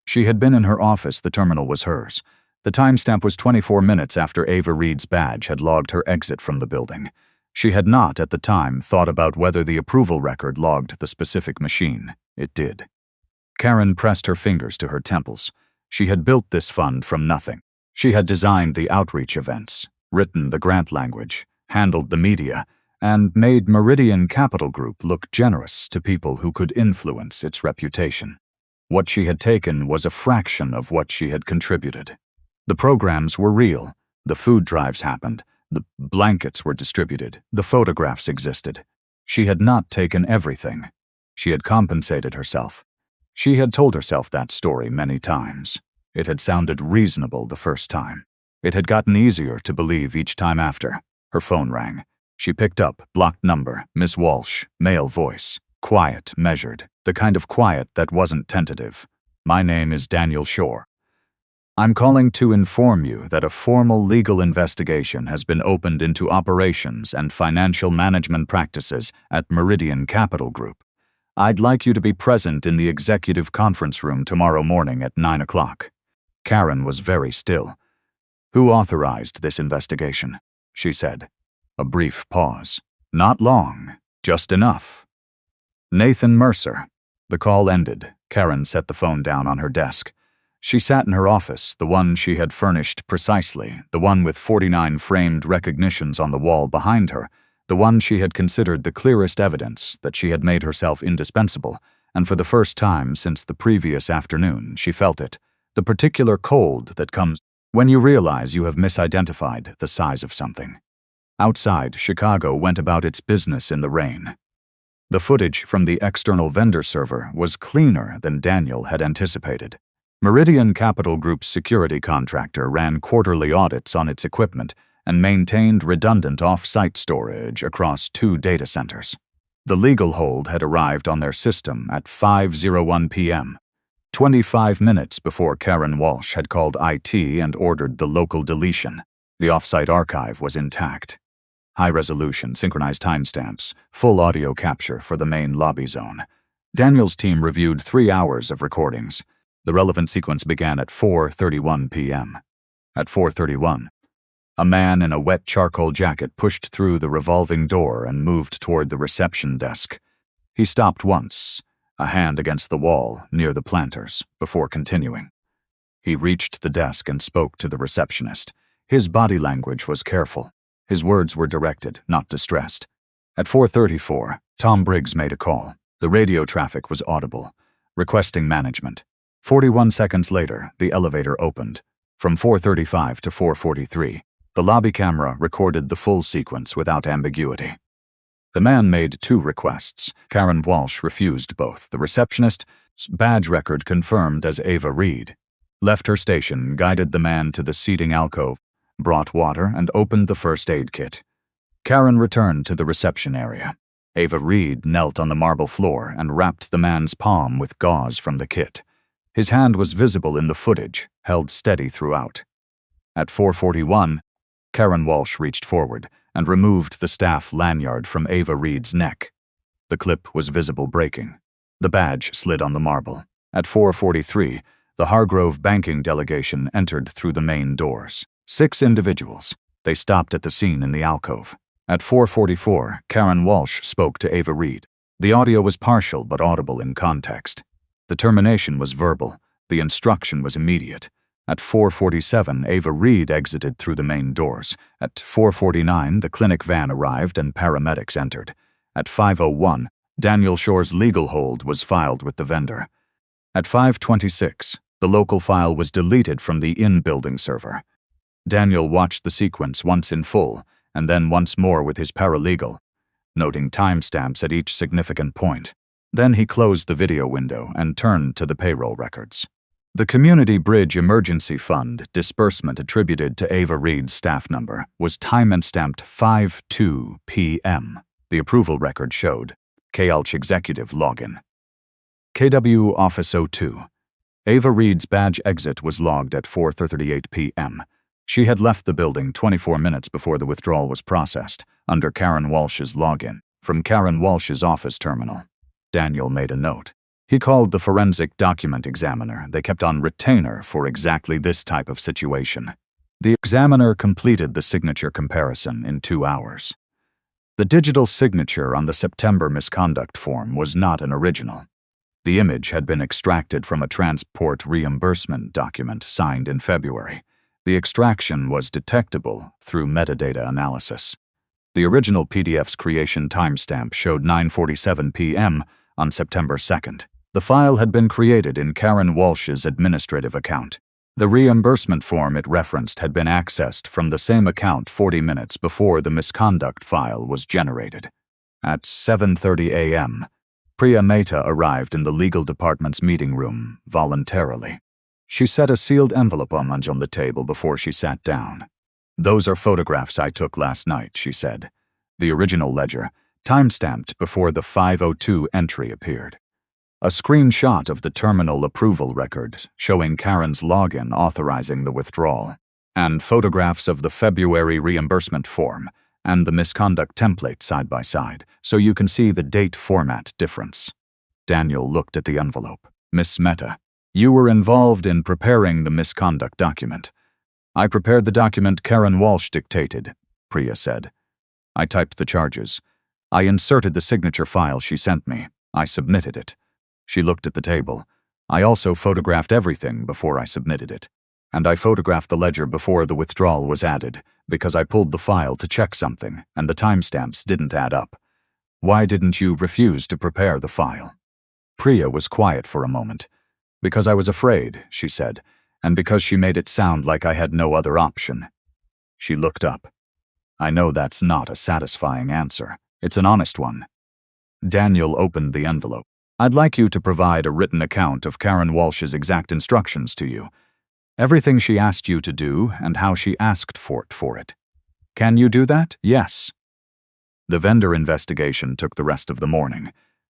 She had been in her office, the terminal was hers. The timestamp was 24 minutes after Ava Reed's badge had logged her exit from the building. She had not, at the time, thought about whether the approval record logged the specific machine. It did. Karen pressed her fingers to her temples. She had built this fund from nothing. She had designed the outreach events, written the grant language, handled the media, and made Meridian Capital Group look generous to people who could influence its reputation. What she had taken was a fraction of what she had contributed. The programs were real. The food drives happened. The blankets were distributed. The photographs existed. She had not taken everything. She had compensated herself. She had told herself that story many times. It had sounded reasonable the first time. It had gotten easier to believe each time after. Her phone rang. She picked up, blocked number, Miss Walsh, male voice. Quiet, measured, the kind of quiet that wasn't tentative. My name is Daniel Shore. I'm calling to inform you that a formal legal investigation has been opened into operations and financial management practices at Meridian Capital Group. I'd like you to be present in the executive conference room tomorrow morning at 9 o'clock. Karen was very still. Who authorized this investigation? She said. A brief pause. Not long, just enough. Nathan Mercer. The call ended. Karen set the phone down on her desk. She sat in her office, the one she had furnished precisely, the one with 49 framed recognitions on the wall behind her, the one she had considered the clearest evidence that she had made herself indispensable, and for the first time since the previous afternoon she felt it, the particular cold that comes when you realize you have misidentified the size of something. Outside, Chicago went about its business in the rain. The footage from the external vendor server was cleaner than Daniel had anticipated. Meridian Capital Group's security contractor ran quarterly audits on its equipment and maintained redundant off-site storage across 2 data centers. The legal hold had arrived on their system at 5:01 p.m., 25 minutes before Karen Walsh had called IT and ordered the local deletion. The off-site archive was intact. High-resolution, synchronized timestamps, full audio capture for the main lobby zone. Daniel's team reviewed 3 hours of recordings. The relevant sequence began at 4:31 p.m. At 4:31, a man in a wet charcoal jacket pushed through the revolving door and moved toward the reception desk. He stopped once, a hand against the wall near the planters, before continuing. He reached the desk and spoke to the receptionist. His body language was careful. His words were directed, not distressed. At 4:34, Tom Briggs made a call. The radio traffic was audible, requesting management. 41 seconds later, the elevator opened. From 4:35 to 4:43, the lobby camera recorded the full sequence without ambiguity. The man made 2 requests. Karen Walsh refused both. The receptionist's badge record confirmed as Ava Reed. Left her station, guided the man to the seating alcove, brought water, and opened the first aid kit. Karen returned to the reception area. Ava Reed knelt on the marble floor and wrapped the man's palm with gauze from the kit. His hand was visible in the footage, held steady throughout. At 4:41, Karen Walsh reached forward and removed the staff lanyard from Ava Reed's neck. The clip was visible breaking. The badge slid on the marble. At 4:43, the Hargrove banking delegation entered through the main doors. 6 individuals. They stopped at the scene in the alcove. At 4:44, Karen Walsh spoke to Ava Reed. The audio was partial but audible in context. The termination was verbal. The instruction was immediate. At 4:47, Ava Reed exited through the main doors. At 4:49, the clinic van arrived and paramedics entered. At 5:01, Daniel Shore's legal hold was filed with the vendor. At 5:26, the local file was deleted from the in-building server. Daniel watched the sequence once in full, and then once more with his paralegal, noting timestamps at each significant point. Then he closed the video window and turned to the payroll records. The Community Bridge Emergency Fund disbursement attributed to Ava Reed's staff number was time and stamped 5:02 p.m. The approval record showed KLCH Executive Login. KW Office 02. Ava Reed's badge exit was logged at 4:38 p.m. She had left the building 24 minutes before the withdrawal was processed, under Karen Walsh's login, from Karen Walsh's office terminal. Daniel made a note. He called the forensic document examiner they kept on retainer for exactly this type of situation. The examiner completed the signature comparison in 2 hours. The digital signature on the September misconduct form was not an original. The image had been extracted from a transport reimbursement document signed in February. The extraction was detectable through metadata analysis. The original PDF's creation timestamp showed 9:47 p.m. on September 2nd. The file had been created in Karen Walsh's administrative account. The reimbursement form it referenced had been accessed from the same account 40 minutes before the misconduct file was generated. At 7:30 a.m., Priya Mehta arrived in the legal department's meeting room voluntarily. She set a sealed envelope on the table before she sat down. "Those are photographs I took last night," she said. The original ledger, timestamped before the 5:02 entry appeared. A screenshot of the terminal approval record showing Karen's login authorizing the withdrawal, and photographs of the February reimbursement form and the misconduct template side by side, so you can see the date format difference. Daniel looked at the envelope. "Miss Mehta, you were involved in preparing the misconduct document." "I prepared the document Karen Walsh dictated," Priya said. "I typed the charges. I inserted the signature file she sent me. I submitted it." She looked at the table. "I also photographed everything before I submitted it. And I photographed the ledger before the withdrawal was added, because I pulled the file to check something, and the timestamps didn't add up. Why didn't you refuse to prepare the file?" Priya was quiet for a moment. "Because I was afraid," she said, "and because she made it sound like I had no other option." She looked up. "I know that's not a satisfying answer. It's an honest one." Daniel opened the envelope. I'd like you to provide a written account of Karen Walsh's exact instructions to you. Everything she asked you to do and how she asked for it. Can you do that? Yes. The vendor investigation took the rest of the morning.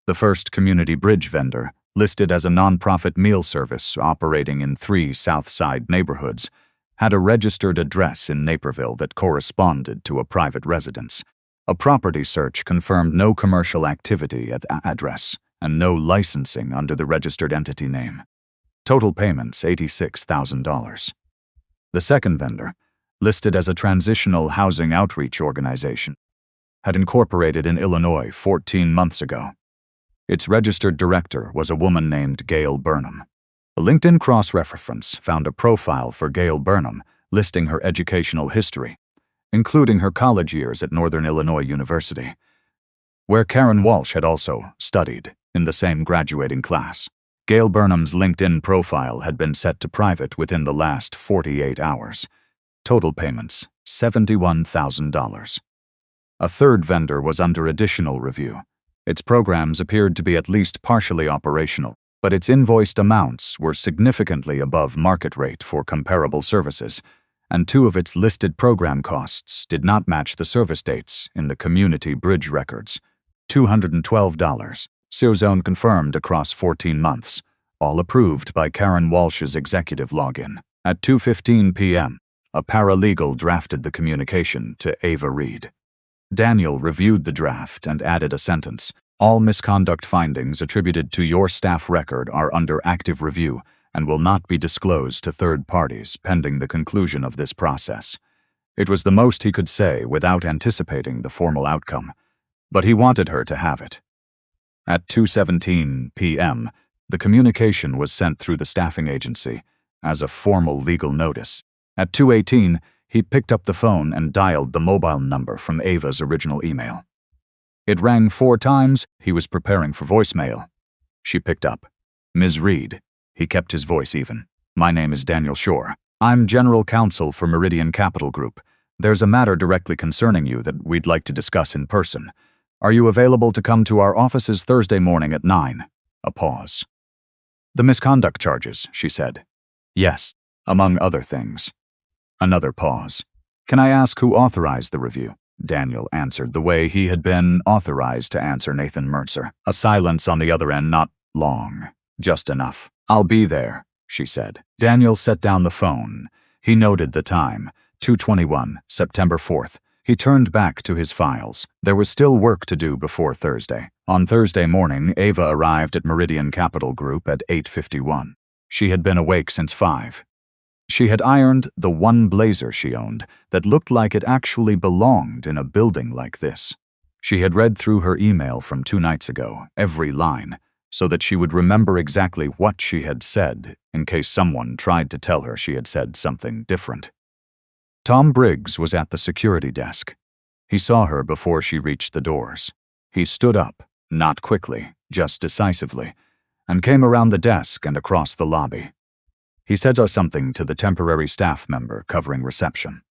The first community bridge vendor, listed as a nonprofit meal service operating in 3 South Side neighborhoods, had a registered address in Naperville that corresponded to a private residence. A property search confirmed no commercial activity at the address and no licensing under the registered entity name. Total payments $86,000. The second vendor, listed as a transitional housing outreach organization, had incorporated in Illinois 14 months ago. Its registered director was a woman named Gail Burnham. A LinkedIn cross-reference found a profile for Gail Burnham listing her educational history, including her college years at Northern Illinois University, where Karen Walsh had also studied in the same graduating class. Gail Burnham's LinkedIn profile had been set to private within the last 48 hours. Total payments, $71,000. A third vendor was under additional review. Its programs appeared to be at least partially operational, but its invoiced amounts were significantly above market rate for comparable services, and 2 of its listed program costs did not match the service dates in the community bridge records. $212. Zone confirmed across 14 months, all approved by Karen Walsh's executive login. At 2:15 p.m., a paralegal drafted the communication to Ava Reed. Daniel reviewed the draft and added a sentence. All misconduct findings attributed to your staff record are under active review and will not be disclosed to third parties pending the conclusion of this process. It was the most he could say without anticipating the formal outcome, but he wanted her to have it. At 2:17 p.m., the communication was sent through the staffing agency as a formal legal notice. At 2:18, he picked up the phone and dialed the mobile number from Ava's original email. It rang 4 times. He was preparing for voicemail. She picked up. Ms. Reed. He kept his voice even. My name is Daniel Shore. I'm General Counsel for Meridian Capital Group. There's a matter directly concerning you that we'd like to discuss in person. Are you available to come to our offices Thursday morning at 9? A pause. The misconduct charges, she said. Yes, among other things. Another pause. Can I ask who authorized the review? Daniel answered the way he had been authorized to answer Nathan Mercer. A silence on the other end, not long, just enough. I'll be there, she said. Daniel set down the phone. He noted the time, 2:21, September 4th. He turned back to his files. There was still work to do before Thursday. On Thursday morning, Ava arrived at Meridian Capital Group at 8:51. She had been awake since 5. She had ironed the one blazer she owned that looked like it actually belonged in a building like this. She had read through her email from 2 nights ago, every line, so that she would remember exactly what she had said in case someone tried to tell her she had said something different. Tom Briggs was at the security desk. He saw her before she reached the doors. He stood up, not quickly, just decisively, and came around the desk and across the lobby. He said something to the temporary staff member covering reception.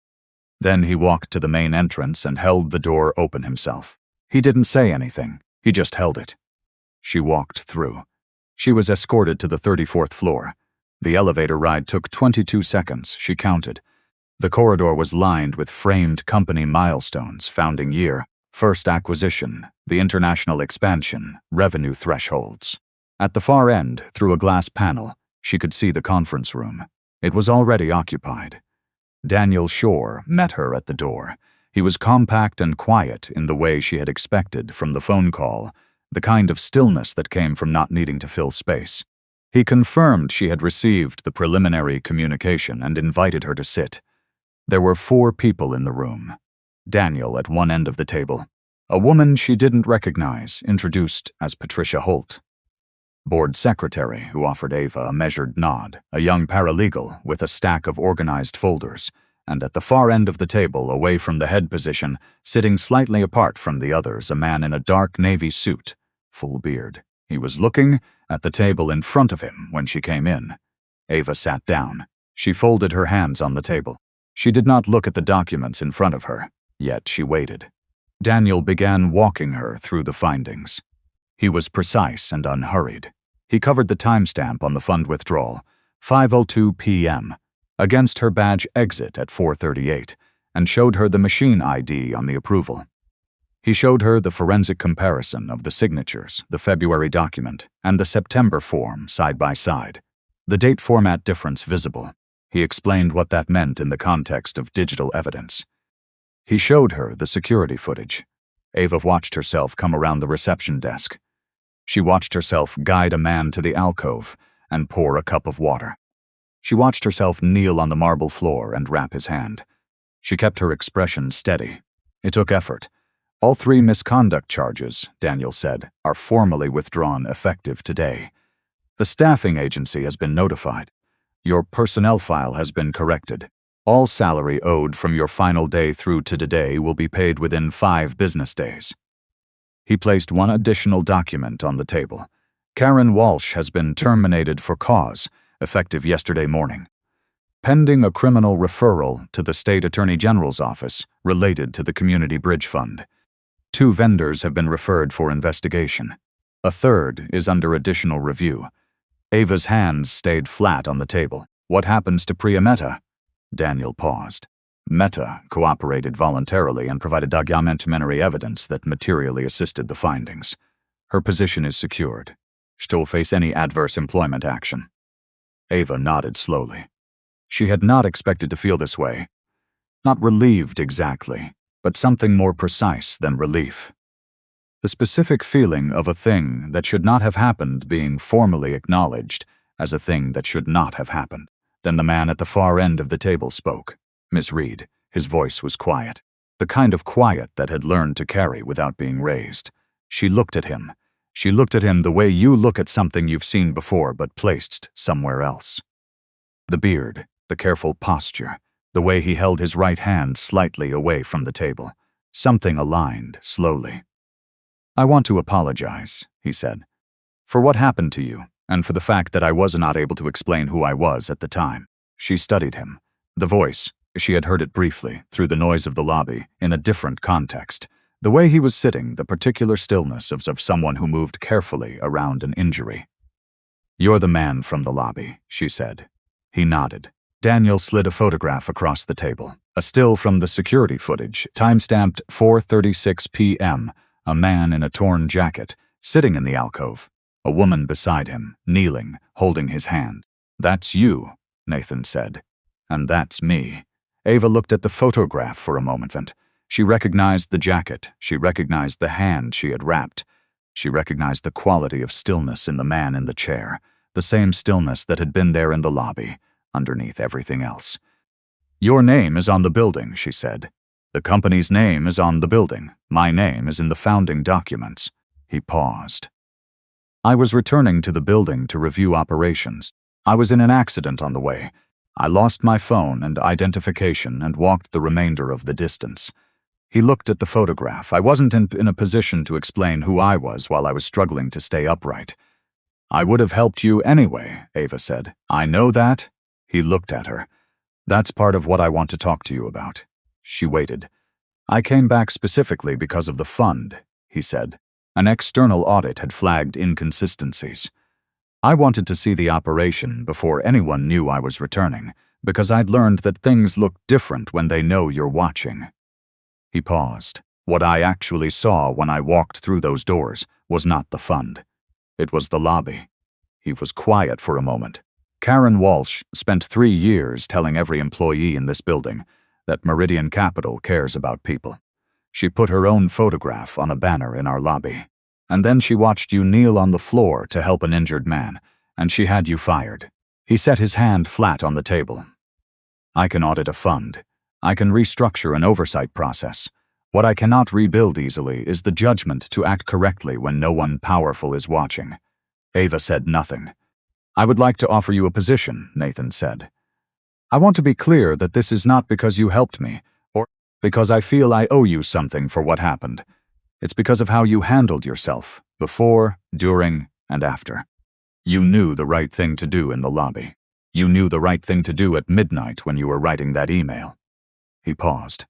Then he walked to the main entrance and held the door open himself. He didn't say anything, he just held it. She walked through. She was escorted to the 34th floor. The elevator ride took 22 seconds, she counted. The corridor was lined with framed company milestones, founding year, first acquisition, the international expansion, revenue thresholds. At the far end, through a glass panel, she could see the conference room. It was already occupied. Daniel Shore met her at the door. He was compact and quiet in the way she had expected from the phone call, the kind of stillness that came from not needing to fill space. He confirmed she had received the preliminary communication and invited her to sit. There were 4 people in the room. Daniel at one end of the table. A woman she didn't recognize, introduced as Patricia Holt. Board secretary, who offered Ava a measured nod, a young paralegal with a stack of organized folders, and at the far end of the table, away from the head position, sitting slightly apart from the others, a man in a dark navy suit, full beard. He was looking at the table in front of him when she came in. Ava sat down. She folded her hands on the table. She did not look at the documents in front of her, yet she waited. Daniel began walking her through the findings. He was precise and unhurried. He covered the timestamp on the fund withdrawal, 5:02 p.m., against her badge exit at 4:38, and showed her the machine ID on the approval. He showed her the forensic comparison of the signatures, the February document, and the September form side by side, the date format difference visible. He explained what that meant in the context of digital evidence. He showed her the security footage. Ava watched herself come around the reception desk. She watched herself guide a man to the alcove and pour a cup of water. She watched herself kneel on the marble floor and wrap his hand. She kept her expression steady. It took effort. All 3 misconduct charges, Daniel said, are formally withdrawn effective today. The staffing agency has been notified. Your personnel file has been corrected. All salary owed from your final day through to today will be paid within 5 business days. He placed one additional document on the table. Karen Walsh has been terminated for cause, effective yesterday morning, pending a criminal referral to the State Attorney General's office related to the Community Bridge Fund. 2 vendors have been referred for investigation. A 3rd is under additional review. Ava's hands stayed flat on the table. What happens to Priya Mehta? Daniel paused. Mehta cooperated voluntarily and provided documentary evidence that materially assisted the findings. Her position is secured. She will face any adverse employment action. Ava nodded slowly. She had not expected to feel this way. Not relieved exactly, but something more precise than relief. The specific feeling of a thing that should not have happened being formally acknowledged as a thing that should not have happened. Then the man at the far end of the table spoke. Miss Reed. His voice was quiet, the kind of quiet that had learned to carry without being raised. She looked at him. She looked at him the way you look at something you've seen before but placed somewhere else. The beard, the careful posture, the way he held his right hand slightly away from the table. Something aligned slowly. I want to apologize, he said, for what happened to you, and for the fact that I was not able to explain who I was at the time. She studied him. The voice, she had heard it briefly, through the noise of the lobby, in a different context. The way he was sitting, the particular stillness of someone who moved carefully around an injury. You're the man from the lobby, she said. He nodded. Daniel slid a photograph across the table. A still from the security footage, time-stamped 4:36 p.m., a man in a torn jacket, sitting in the alcove. A woman beside him, kneeling, holding his hand. That's you, Nathan said. And that's me. Ava looked at the photograph for a moment. She recognized the jacket. She recognized the hand she had wrapped. She recognized the quality of stillness in the man in the chair, the same stillness that had been there in the lobby, underneath everything else. Your name is on the building, she said. The company's name is on the building. My name is in the founding documents. He paused. I was returning to the building to review operations. I was in an accident on the way. I lost my phone and identification and walked the remainder of the distance. He looked at the photograph. I wasn't in a position to explain who I was while I was struggling to stay upright. I would have helped you anyway, Ava said. I know that. He looked at her. That's part of what I want to talk to you about. She waited. I came back specifically because of the fund, he said. An external audit had flagged inconsistencies. I wanted to see the operation before anyone knew I was returning, because I'd learned that things look different when they know you're watching. He paused. What I actually saw when I walked through those doors was not the fund. It was the lobby. He was quiet for a moment. Karen Walsh spent 3 years telling every employee in this building that Meridian Capital cares about people. She put her own photograph on a banner in our lobby. And then she watched you kneel on the floor to help an injured man, and she had you fired. He set his hand flat on the table. I can audit a fund. I can restructure an oversight process. What I cannot rebuild easily is the judgment to act correctly when no one powerful is watching. Ava said nothing. I would like to offer you a position, Nathan said. I want to be clear that this is not because you helped me, or because I feel I owe you something for what happened. It's because of how you handled yourself, before, during, and after. You knew the right thing to do in the lobby. You knew the right thing to do at midnight when you were writing that email. He paused.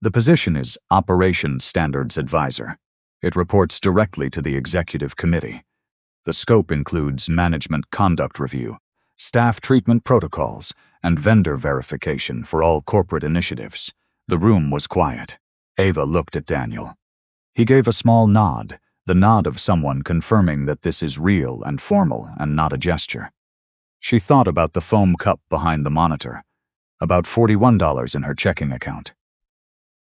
The position is Operations Standards Advisor. It reports directly to the executive committee. The scope includes management conduct review, staff treatment protocols, and vendor verification for all corporate initiatives. The room was quiet. Ava looked at Daniel. He gave a small nod, the nod of someone confirming that this is real and formal and not a gesture. She thought about the foam cup behind the monitor, about $41 in her checking account,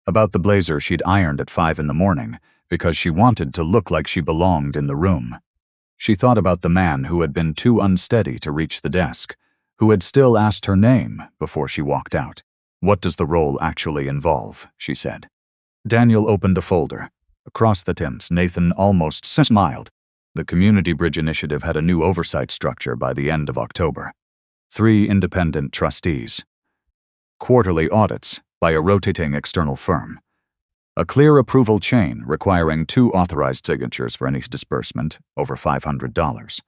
about the blazer she'd ironed at 5 in the morning because she wanted to look like she belonged in the room. She thought about the man who had been too unsteady to reach the desk, who had still asked her name before she walked out. "What does the role actually involve?" she said. Daniel opened a folder. Across the tents, Nathan almost smiled. The Community Bridge Initiative had a new oversight structure by the end of October. 3 independent trustees. Quarterly audits by a rotating external firm. A clear approval chain requiring 2 authorized signatures for any disbursement over $500.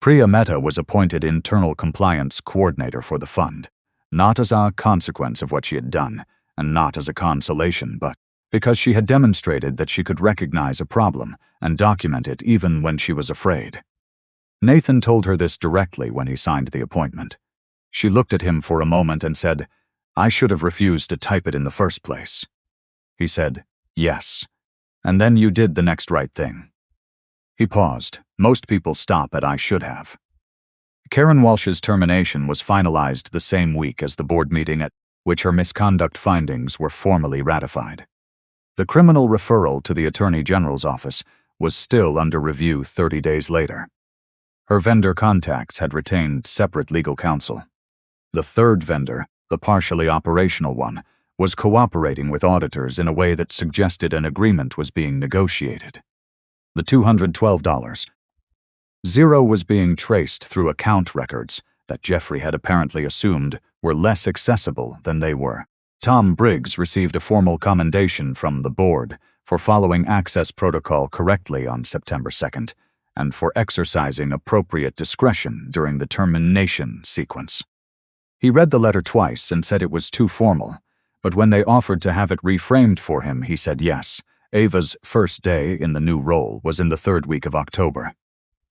Priya Mehta was appointed internal compliance coordinator for the fund, not as a consequence of what she had done, and not as a consolation, but because she had demonstrated that she could recognize a problem and document it even when she was afraid. Nathan told her this directly when he signed the appointment. She looked at him for a moment and said, "I should have refused to type it in the first place." He said, "Yes. And then you did the next right thing." He paused. Most people stop at "I should have." Karen Walsh's termination was finalized the same week as the board meeting at which her misconduct findings were formally ratified. The criminal referral to the Attorney General's office was still under review 30 days later. Her vendor contacts had retained separate legal counsel. The third vendor, the partially operational one, was cooperating with auditors in a way that suggested an agreement was being negotiated. The $212. Zero was being traced through account records that Jeffrey had apparently assumed were less accessible than they were. Tom Briggs received a formal commendation from the board for following access protocol correctly on September 2nd and for exercising appropriate discretion during the termination sequence. He read the letter twice and said it was too formal, but when they offered to have it reframed for him, he said yes. Ava's first day in the new role was in the 3rd week of October.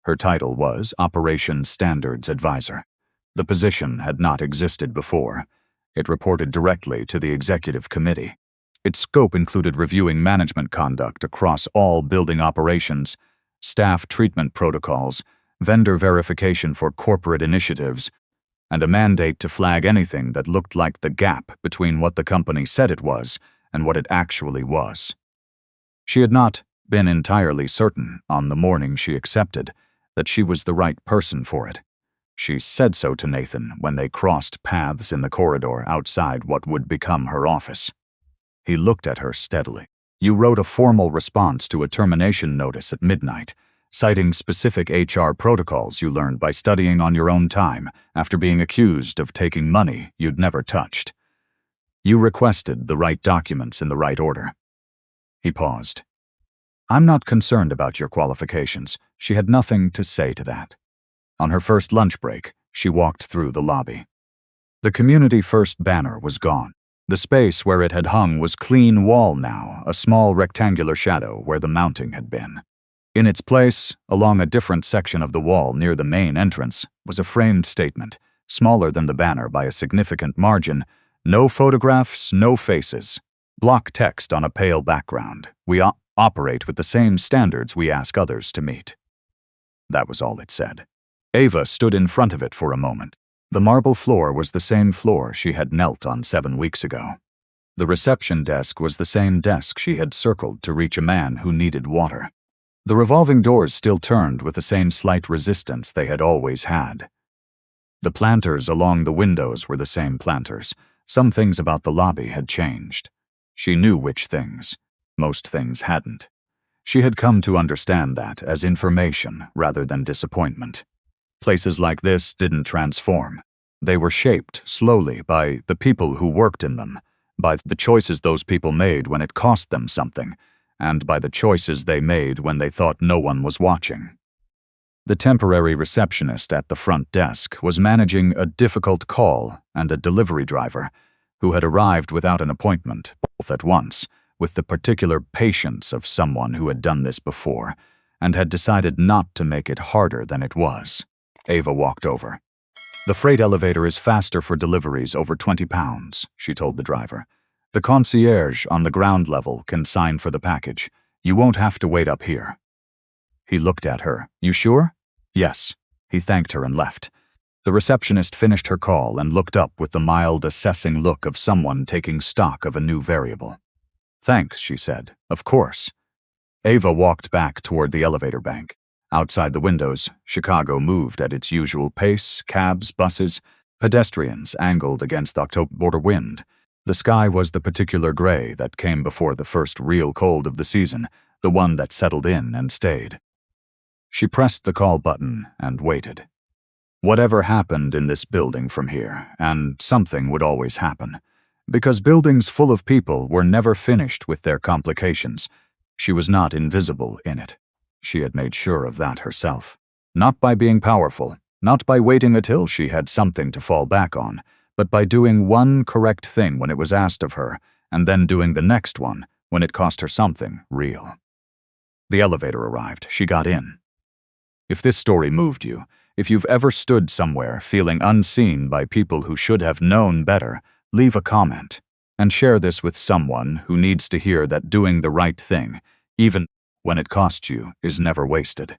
Her title was Operations Standards Advisor. The position had not existed before. It reported directly to the executive committee. Its scope included reviewing management conduct across all building operations, staff treatment protocols, vendor verification for corporate initiatives, and a mandate to flag anything that looked like the gap between what the company said it was and what it actually was. She had not been entirely certain on the morning she accepted that she was the right person for it. She said so to Nathan when they crossed paths in the corridor outside what would become her office. He looked at her steadily. "You wrote a formal response to a termination notice at midnight, citing specific HR protocols you learned by studying on your own time after being accused of taking money you'd never touched. You requested the right documents in the right order." He paused. "I'm not concerned about your qualifications." She had nothing to say to that. On her first lunch break, she walked through the lobby. The Community First banner was gone. The space where it had hung was clean wall now, a small rectangular shadow where the mounting had been. In its place, along a different section of the wall near the main entrance, was a framed statement, smaller than the banner by a significant margin. No photographs, no faces. Block text on a pale background. "We operate with the same standards we ask others to meet." That was all it said. Ava stood in front of it for a moment. The marble floor was the same floor she had knelt on 7 weeks ago. The reception desk was the same desk she had circled to reach a man who needed water. The revolving doors still turned with the same slight resistance they had always had. The planters along the windows were the same planters. Some things about the lobby had changed. She knew which things. Most things hadn't. She had come to understand that as information rather than disappointment. Places like this didn't transform. They were shaped slowly by the people who worked in them, by the choices those people made when it cost them something, and by the choices they made when they thought no one was watching. The temporary receptionist at the front desk was managing a difficult call and a delivery driver who had arrived without an appointment, both at once, with the particular patience of someone who had done this before, and had decided not to make it harder than it was. Ava walked over. "The freight elevator is faster for deliveries over 20 pounds, she told the driver. "The concierge on the ground level can sign for the package. You won't have to wait up here." He looked at her. "You sure?" "Yes." He thanked her and left. The receptionist finished her call and looked up with the mild, assessing look of someone taking stock of a new variable. "Thanks," she said. "Of course." Ava walked back toward the elevator bank. Outside the windows, Chicago moved at its usual pace, cabs, buses, pedestrians angled against the October wind. The sky was the particular gray that came before the first real cold of the season, the one that settled in and stayed. She pressed the call button and waited. Whatever happened in this building from here, and something would always happen, because buildings full of people were never finished with their complications. She was not invisible in it. She had made sure of that herself. Not by being powerful, not by waiting until she had something to fall back on, but by doing one correct thing when it was asked of her, and then doing the next one when it cost her something real. The elevator arrived. She got in. If this story moved you, if you've ever stood somewhere feeling unseen by people who should have known better, leave a comment and share this with someone who needs to hear that doing the right thing, even when it costs you, is never wasted.